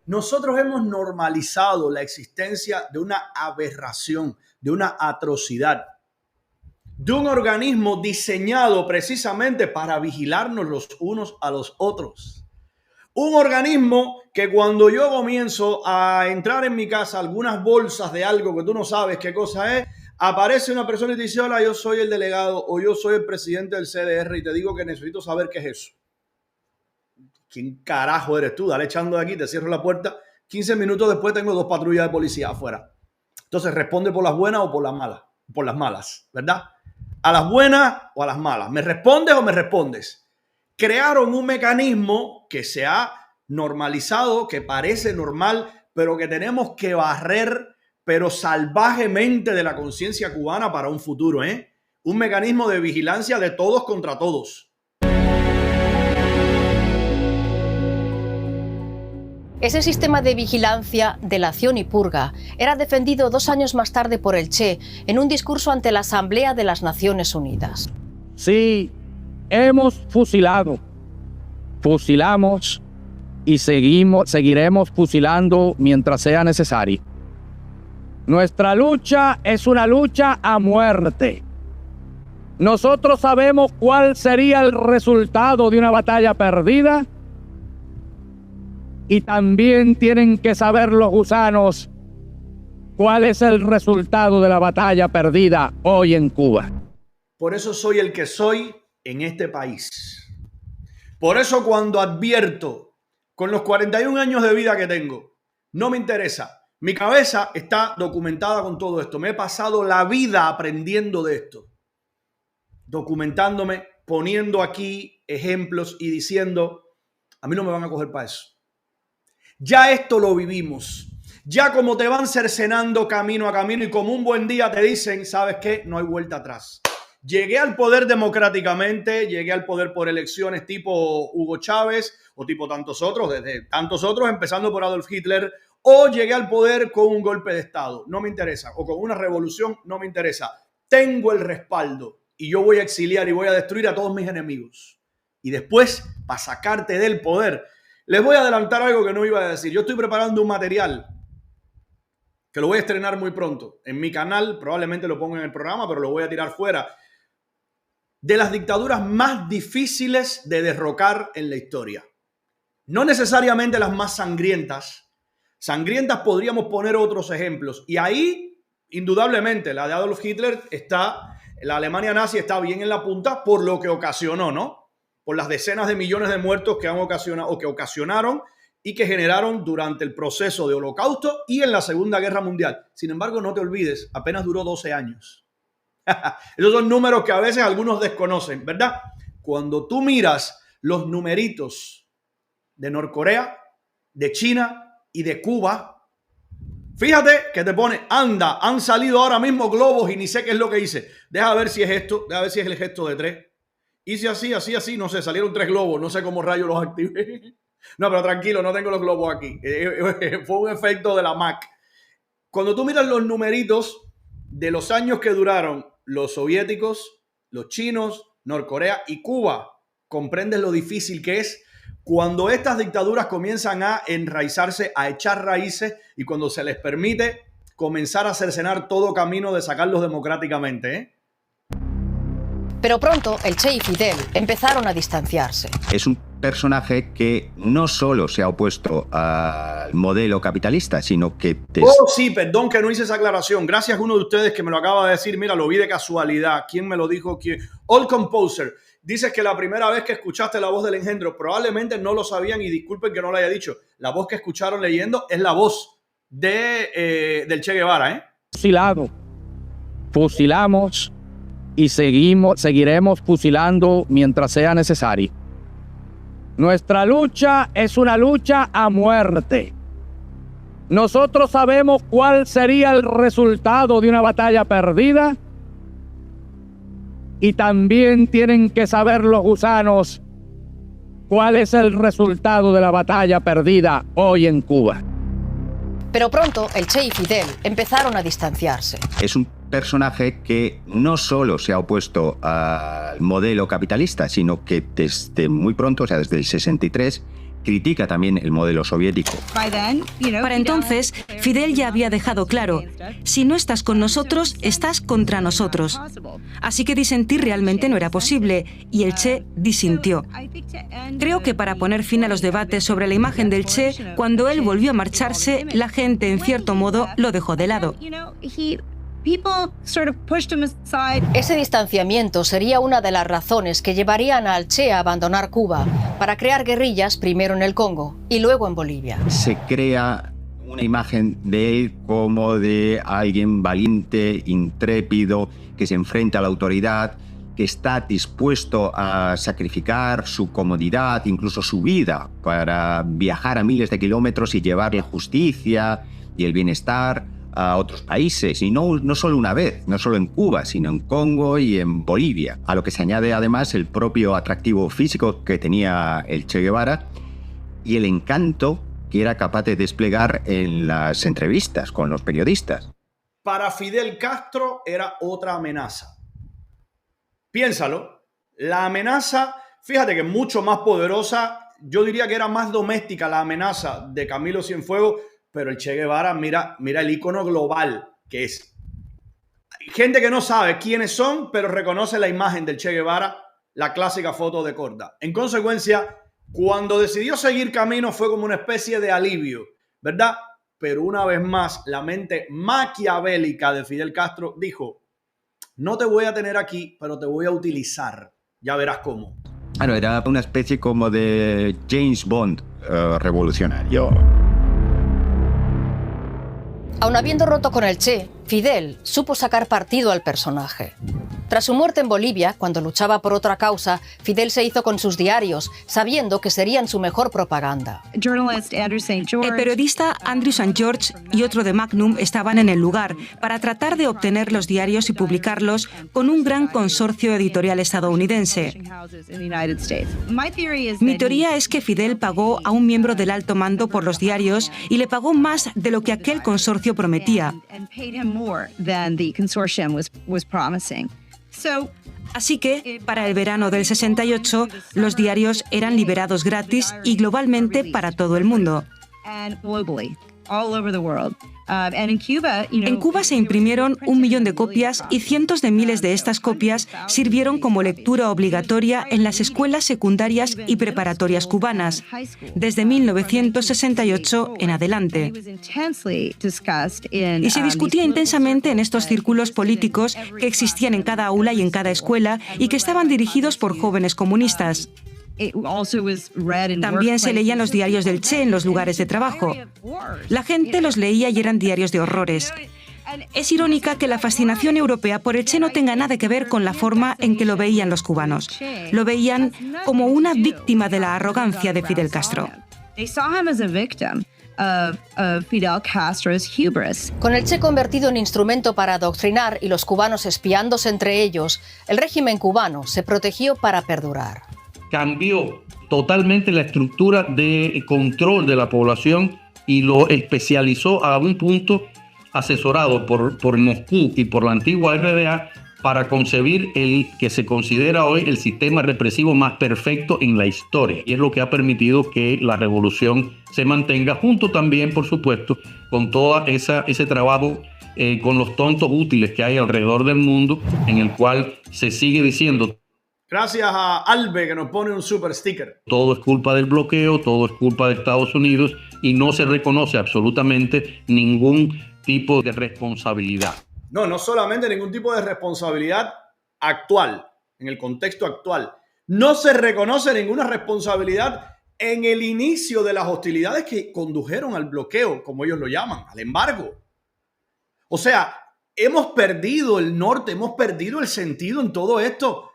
Nosotros hemos normalizado la existencia de una aberración, de una atrocidad, de un organismo diseñado precisamente para vigilarnos los unos a los otros. Un organismo que cuando yo comienzo a entrar en mi casa algunas bolsas de algo que tú no sabes qué cosa es, aparece una persona y te dice, hola, yo soy el delegado o yo soy el presidente del CDR y te digo que necesito saber qué es eso. ¿Quién carajo eres tú? Dale echando de aquí, te cierro la puerta. 15 minutos después tengo 2 patrullas de policía afuera. Entonces responde por las buenas o por las malas. Por las malas, ¿verdad? A las buenas o a las malas. ¿Me respondes o me respondes? Crearon un mecanismo que se ha normalizado, que parece normal, pero que tenemos que barrer, pero salvajemente de la conciencia cubana para un futuro, ¿eh? Un mecanismo de vigilancia de todos contra todos. Ese sistema de vigilancia, delación y purga era defendido 2 años más tarde por el Che en un discurso ante la Asamblea de las Naciones Unidas. Sí, hemos fusilado, fusilamos y seguiremos fusilando mientras sea necesario. Nuestra lucha es una lucha a muerte. Nosotros sabemos cuál sería el resultado de una batalla perdida y también tienen que saber los gusanos cuál es el resultado de la batalla perdida hoy en Cuba. Por eso soy el que soy en este país. Por eso cuando advierto, con los 41 años de vida que tengo, no me interesa. Mi cabeza está documentada con todo esto. Me he pasado la vida aprendiendo de esto. Documentándome, poniendo aquí ejemplos y diciendo, a mí no me van a coger para eso. Ya esto lo vivimos. Ya como te van cercenando camino a camino y como un buen día te dicen, ¿sabes qué? No hay vuelta atrás. Llegué al poder democráticamente, llegué al poder por elecciones tipo Hugo Chávez o tipo tantos otros, desde tantos otros, empezando por Adolf Hitler, o llegué al poder con un golpe de Estado, no me interesa, o con una revolución, no me interesa. Tengo el respaldo y yo voy a exiliar y voy a destruir a todos mis enemigos. Y después, para sacarte del poder, les voy a adelantar algo que no iba a decir. Yo estoy preparando un material que lo voy a estrenar muy pronto en mi canal, probablemente lo ponga en el programa, pero lo voy a tirar fuera, de las dictaduras más difíciles de derrocar en la historia. No necesariamente las más sangrientas. Sangrientas podríamos poner otros ejemplos. Y ahí, indudablemente, la de Adolf Hitler está, la Alemania nazi está bien en la punta por lo que ocasionó, ¿no? Por las decenas de millones de muertos que han ocasionado o que ocasionaron y que generaron durante el proceso de Holocausto y en la Segunda Guerra Mundial. Sin embargo, no te olvides, apenas duró 12 años. Esos son números que a veces algunos desconocen, ¿verdad? Cuando tú miras los numeritos de Norcorea, de China y de Cuba, fíjate que te pone, anda, han salido ahora mismo globos y ni sé qué es lo que hice. Deja ver si es esto, deja ver si es el gesto de 3. Hice así, no sé, salieron 3 globos, no sé cómo rayos los activé. No, pero tranquilo, no tengo los globos aquí. Fue un efecto de la Mac. Cuando tú miras los numeritos de los años que duraron los soviéticos, los chinos, Norcorea y Cuba, comprendes lo difícil que es cuando estas dictaduras comienzan a enraizarse, a echar raíces y cuando se les permite comenzar a cercenar todo camino de sacarlos democráticamente, ¿eh? Pero pronto el Che y Fidel empezaron a distanciarse. Es un personaje que no solo se ha opuesto al modelo capitalista, sino que... Oh, sí, perdón que no hice esa aclaración. Gracias a uno de ustedes que me lo acaba de decir. Mira, lo vi de casualidad. ¿Quién me lo dijo? ¿Quién? All Composer. Dices que la primera vez que escuchaste la voz del engendro, probablemente no lo sabían y disculpen que no lo haya dicho. La voz que escucharon leyendo es la voz del Che Guevara, ¿eh? Fusilamos y seguiremos fusilando mientras sea necesario. Nuestra lucha es una lucha a muerte. Nosotros sabemos cuál sería el resultado de una batalla perdida y también tienen que saber los gusanos cuál es el resultado de la batalla perdida hoy en Cuba. Pero pronto el Che y Fidel empezaron a distanciarse. Es un personaje que no solo se ha opuesto al modelo capitalista, sino que desde muy pronto, o sea, desde el 63, critica también el modelo soviético. Para entonces, Fidel ya había dejado claro, si no estás con nosotros, estás contra nosotros. Así que disentir realmente no era posible, y el Che disintió. Creo que para poner fin a los debates sobre la imagen del Che, cuando él volvió a marcharse, la gente, en cierto modo, lo dejó de lado. Ese distanciamiento sería una de las razones que llevarían al Che a abandonar Cuba para crear guerrillas primero en el Congo y luego en Bolivia. Se crea una imagen de él como de alguien valiente, intrépido, que se enfrenta a la autoridad, que está dispuesto a sacrificar su comodidad, incluso su vida, para viajar a miles de kilómetros y llevarle justicia y el bienestar a otros países, y no solo una vez, no solo en Cuba, sino en Congo y en Bolivia, a lo que se añade además el propio atractivo físico que tenía el Che Guevara y el encanto que era capaz de desplegar en las entrevistas con los periodistas. Para Fidel Castro era otra amenaza. Piénsalo, la amenaza, fíjate que mucho más poderosa, yo diría que era más doméstica la amenaza de Camilo Cienfuegos, pero el Che Guevara, mira el icono global que es. Gente que no sabe quiénes son, pero reconoce la imagen del Che Guevara, la clásica foto de Korda. En consecuencia, cuando decidió seguir camino fue como una especie de alivio, ¿verdad? Pero una vez más, la mente maquiavélica de Fidel Castro dijo, no te voy a tener aquí, pero te voy a utilizar. Ya verás cómo. Bueno, era una especie como de James Bond revolucionario. Aun habiendo roto con el Che, Fidel supo sacar partido al personaje. Tras su muerte en Bolivia, cuando luchaba por otra causa, Fidel se hizo con sus diarios, sabiendo que serían su mejor propaganda. El periodista Andrew St. George y otro de Magnum estaban en el lugar para tratar de obtener los diarios y publicarlos con un gran consorcio editorial estadounidense. Mi teoría es que Fidel pagó a un miembro del alto mando por los diarios y le pagó más de lo que aquel consorcio prometía. Así que, para el verano del 68, los diarios eran liberados gratis y globalmente para todo el mundo. En Cuba se imprimieron 1 millón de copias y cientos de miles de estas copias sirvieron como lectura obligatoria en las escuelas secundarias y preparatorias cubanas, desde 1968 en adelante. Y se discutía intensamente en estos círculos políticos que existían en cada aula y en cada escuela y que estaban dirigidos por jóvenes comunistas. También se leían los diarios del Che en los lugares de trabajo. La gente los leía y eran diarios de horrores. Es irónica que la fascinación europea por el Che no tenga nada que ver con la forma en que lo veían los cubanos. Lo veían como una víctima de la arrogancia de Fidel Castro. Con el Che convertido en instrumento para adoctrinar y los cubanos espiándose entre ellos, el régimen cubano se protegió para perdurar. Cambió totalmente la estructura de control de la población y lo especializó a un punto, asesorado por Moscú y por la antigua RDA, para concebir el que se considera hoy el sistema represivo más perfecto en la historia. Y es lo que ha permitido que la revolución se mantenga, junto también, por supuesto, con todo ese trabajo con los tontos útiles que hay alrededor del mundo, en el cual se sigue diciendo: gracias a Albe que nos pone un super sticker. Todo es culpa del bloqueo, todo es culpa de Estados Unidos, y no se reconoce absolutamente ningún tipo de responsabilidad. No solamente ningún tipo de responsabilidad actual, en el contexto actual. No se reconoce ninguna responsabilidad en el inicio de las hostilidades que condujeron al bloqueo, como ellos lo llaman, al embargo. O sea, hemos perdido el norte, hemos perdido el sentido en todo esto.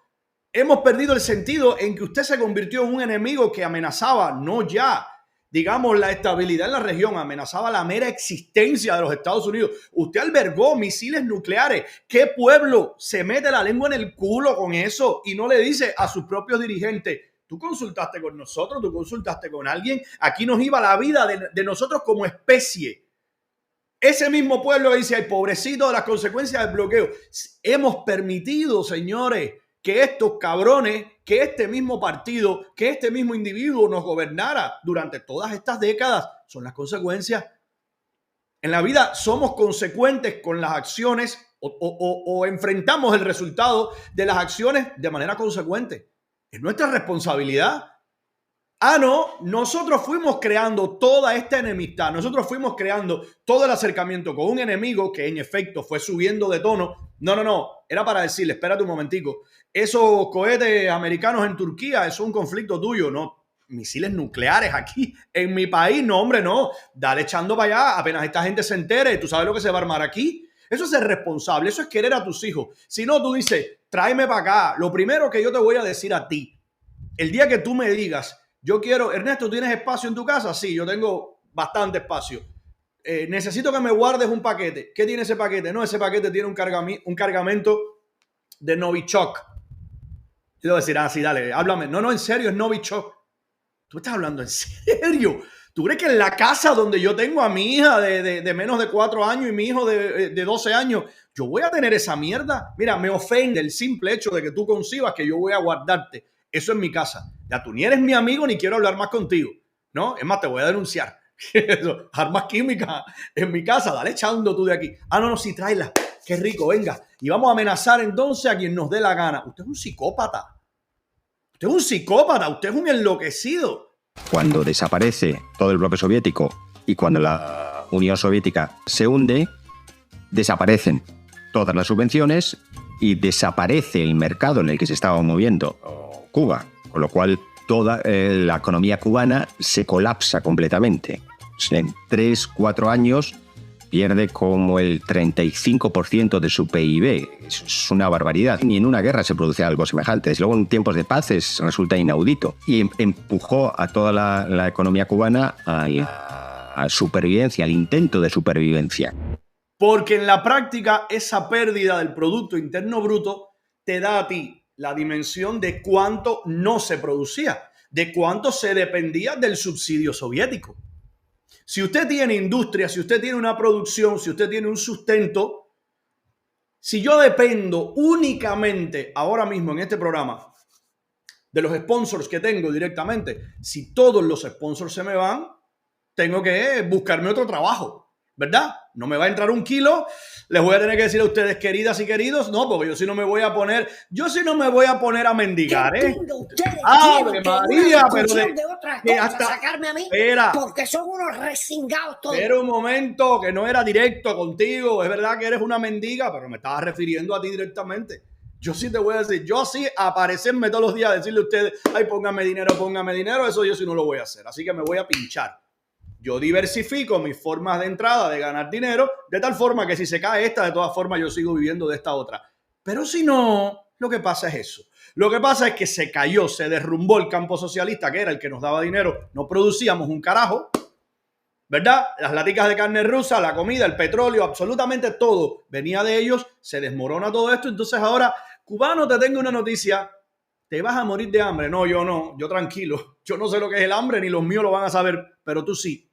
Hemos perdido el sentido en que usted se convirtió en un enemigo que amenazaba, no ya, digamos, la estabilidad en la región, amenazaba la mera existencia de los Estados Unidos. Usted albergó misiles nucleares. ¿Qué pueblo se mete la lengua en el culo con eso y no le dice a sus propios dirigentes: tú consultaste con nosotros, tú consultaste con alguien? Aquí nos iba la vida de nosotros como especie. Ese mismo pueblo que dice: ay, pobrecito de las consecuencias del bloqueo. Hemos permitido, señores, que estos cabrones, que este mismo partido, que este mismo individuo nos gobernara durante todas estas décadas. Son las consecuencias. En la vida somos consecuentes con las acciones o enfrentamos el resultado de las acciones de manera consecuente. Es nuestra responsabilidad. No, nosotros fuimos creando toda esta enemistad, nosotros fuimos creando todo el acercamiento con un enemigo que en efecto fue subiendo de tono. No, era para decirle: espérate un momentico, esos cohetes americanos en Turquía, eso es un conflicto tuyo. No, misiles nucleares aquí en mi país, no, hombre, no, dale echando para allá, apenas esta gente se entere, tú sabes lo que se va a armar aquí. Eso es ser responsable, eso es querer a tus hijos. Si no, tú dices: tráeme para acá. Lo primero que yo te voy a decir a ti, el día que tú me digas: yo quiero, Ernesto, ¿tienes espacio en tu casa? Sí, yo tengo bastante espacio. Necesito que me guardes un paquete. ¿Qué tiene ese paquete? No, ese paquete tiene un cargamento de Novichok. Yo voy a decir: sí, dale, háblame. No, en serio, es Novichok. ¿Tú estás hablando en serio? ¿Tú crees que en la casa donde yo tengo a mi hija de menos de 4 años y mi hijo de 12 años, yo voy a tener esa mierda? Mira, me ofende el simple hecho de que tú concibas que yo voy a guardarte eso en mi casa. Ya tú ni eres mi amigo ni quiero hablar más contigo, ¿no? Es más, te voy a denunciar. Armas químicas en mi casa, dale echando tú de aquí. No, sí, tráela. Qué rico, venga. Y vamos a amenazar entonces a quien nos dé la gana. Usted es un psicópata. Usted es un psicópata. Usted es un enloquecido. Cuando desaparece todo el bloque soviético y cuando la Unión Soviética se hunde, desaparecen todas las subvenciones y desaparece el mercado en el que se estaba moviendo Cuba, con lo cual toda la economía cubana se colapsa completamente. En 3-4 años pierde como el 35% de su PIB. Es una barbaridad. Ni en una guerra se produce algo semejante. Desde luego, en tiempos de paz resulta inaudito. Y empujó a toda la economía cubana a la supervivencia, al intento de supervivencia. Porque en la práctica esa pérdida del Producto Interno Bruto te da a ti la dimensión de cuánto no se producía, de cuánto se dependía del subsidio soviético. Si usted tiene industria, si usted tiene una producción, si usted tiene un sustento, si yo dependo únicamente ahora mismo en este programa de los sponsors que tengo directamente, si todos los sponsors se me van, tengo que buscarme otro trabajo, ¿verdad? No me va a entrar un kilo, les voy a tener que decir a ustedes, queridas y queridos, no, porque yo sí no me voy a poner a mendigar, ¿eh? ¡Ave María! Pero de otras que cosas, hasta sacarme a mí, espera, porque son unos resingados todos. espera un momento, que no era directo contigo, es verdad que eres una mendiga, pero me estabas refiriendo a ti directamente. Yo sí te voy a decir, yo sí aparecerme todos los días a decirle a ustedes, ay, póngame dinero, eso yo sí no lo voy a hacer, así que me voy a pinchar. Yo diversifico mis formas de entrada de ganar dinero de tal forma que si se cae esta, de todas formas yo sigo viviendo de esta otra. Pero si no, lo que pasa es eso. Lo que pasa es que se cayó, se derrumbó el campo socialista, que era el que nos daba dinero. No producíamos un carajo, ¿verdad? Las laticas de carne rusa, la comida, el petróleo, absolutamente todo venía de ellos. Se desmorona todo esto. Entonces ahora, cubano, te tengo una noticia. ¿Te vas a morir de hambre? No, yo tranquilo. Yo no sé lo que es el hambre, ni los míos lo van a saber, pero tú sí.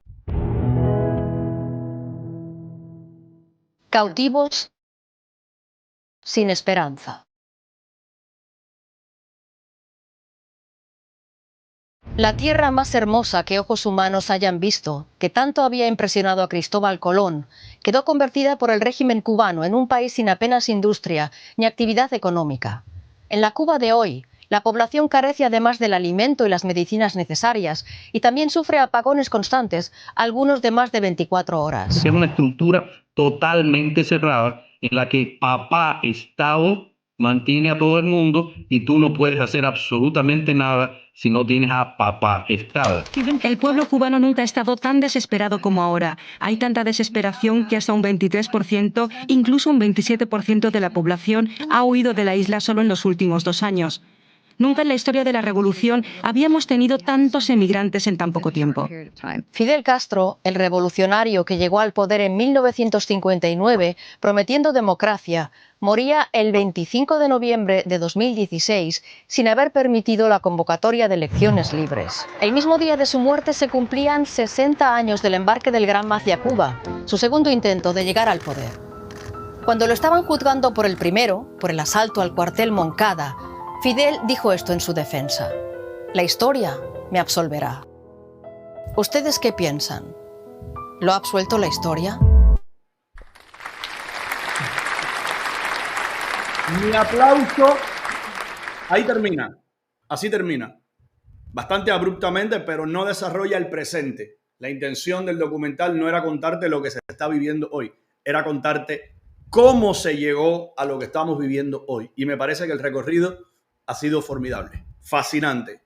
Cautivos sin esperanza. La tierra más hermosa que ojos humanos hayan visto, que tanto había impresionado a Cristóbal Colón, quedó convertida por el régimen cubano en un país sin apenas industria ni actividad económica. En la Cuba de hoy, la población carece además del alimento y las medicinas necesarias y también sufre apagones constantes, algunos de más de 24 horas. Es una estructura totalmente cerrada en la que papá Estado mantiene a todo el mundo y tú no puedes hacer absolutamente nada si no tienes a papá Estado. El pueblo cubano nunca ha estado tan desesperado como ahora. Hay tanta desesperación que hasta un 23%, incluso un 27% de la población ha huido de la isla solo en los últimos 2 años. Nunca en la historia de la revolución habíamos tenido tantos emigrantes en tan poco tiempo. Fidel Castro, el revolucionario que llegó al poder en 1959 prometiendo democracia, moría el 25 de noviembre de 2016 sin haber permitido la convocatoria de elecciones libres. El mismo día de su muerte se cumplían 60 años del embarque del Granma hacia Cuba, su segundo intento de llegar al poder. Cuando lo estaban juzgando por el primero, por el asalto al cuartel Moncada, Fidel dijo esto en su defensa: la historia me absolverá. ¿Ustedes qué piensan? ¿Lo ha absuelto la historia? Mi aplauso. Ahí termina. Así termina. Bastante abruptamente, pero no desarrolla el presente. La intención del documental no era contarte lo que se está viviendo hoy, era contarte cómo se llegó a lo que estamos viviendo hoy. Y me parece que el recorrido ha sido formidable, fascinante.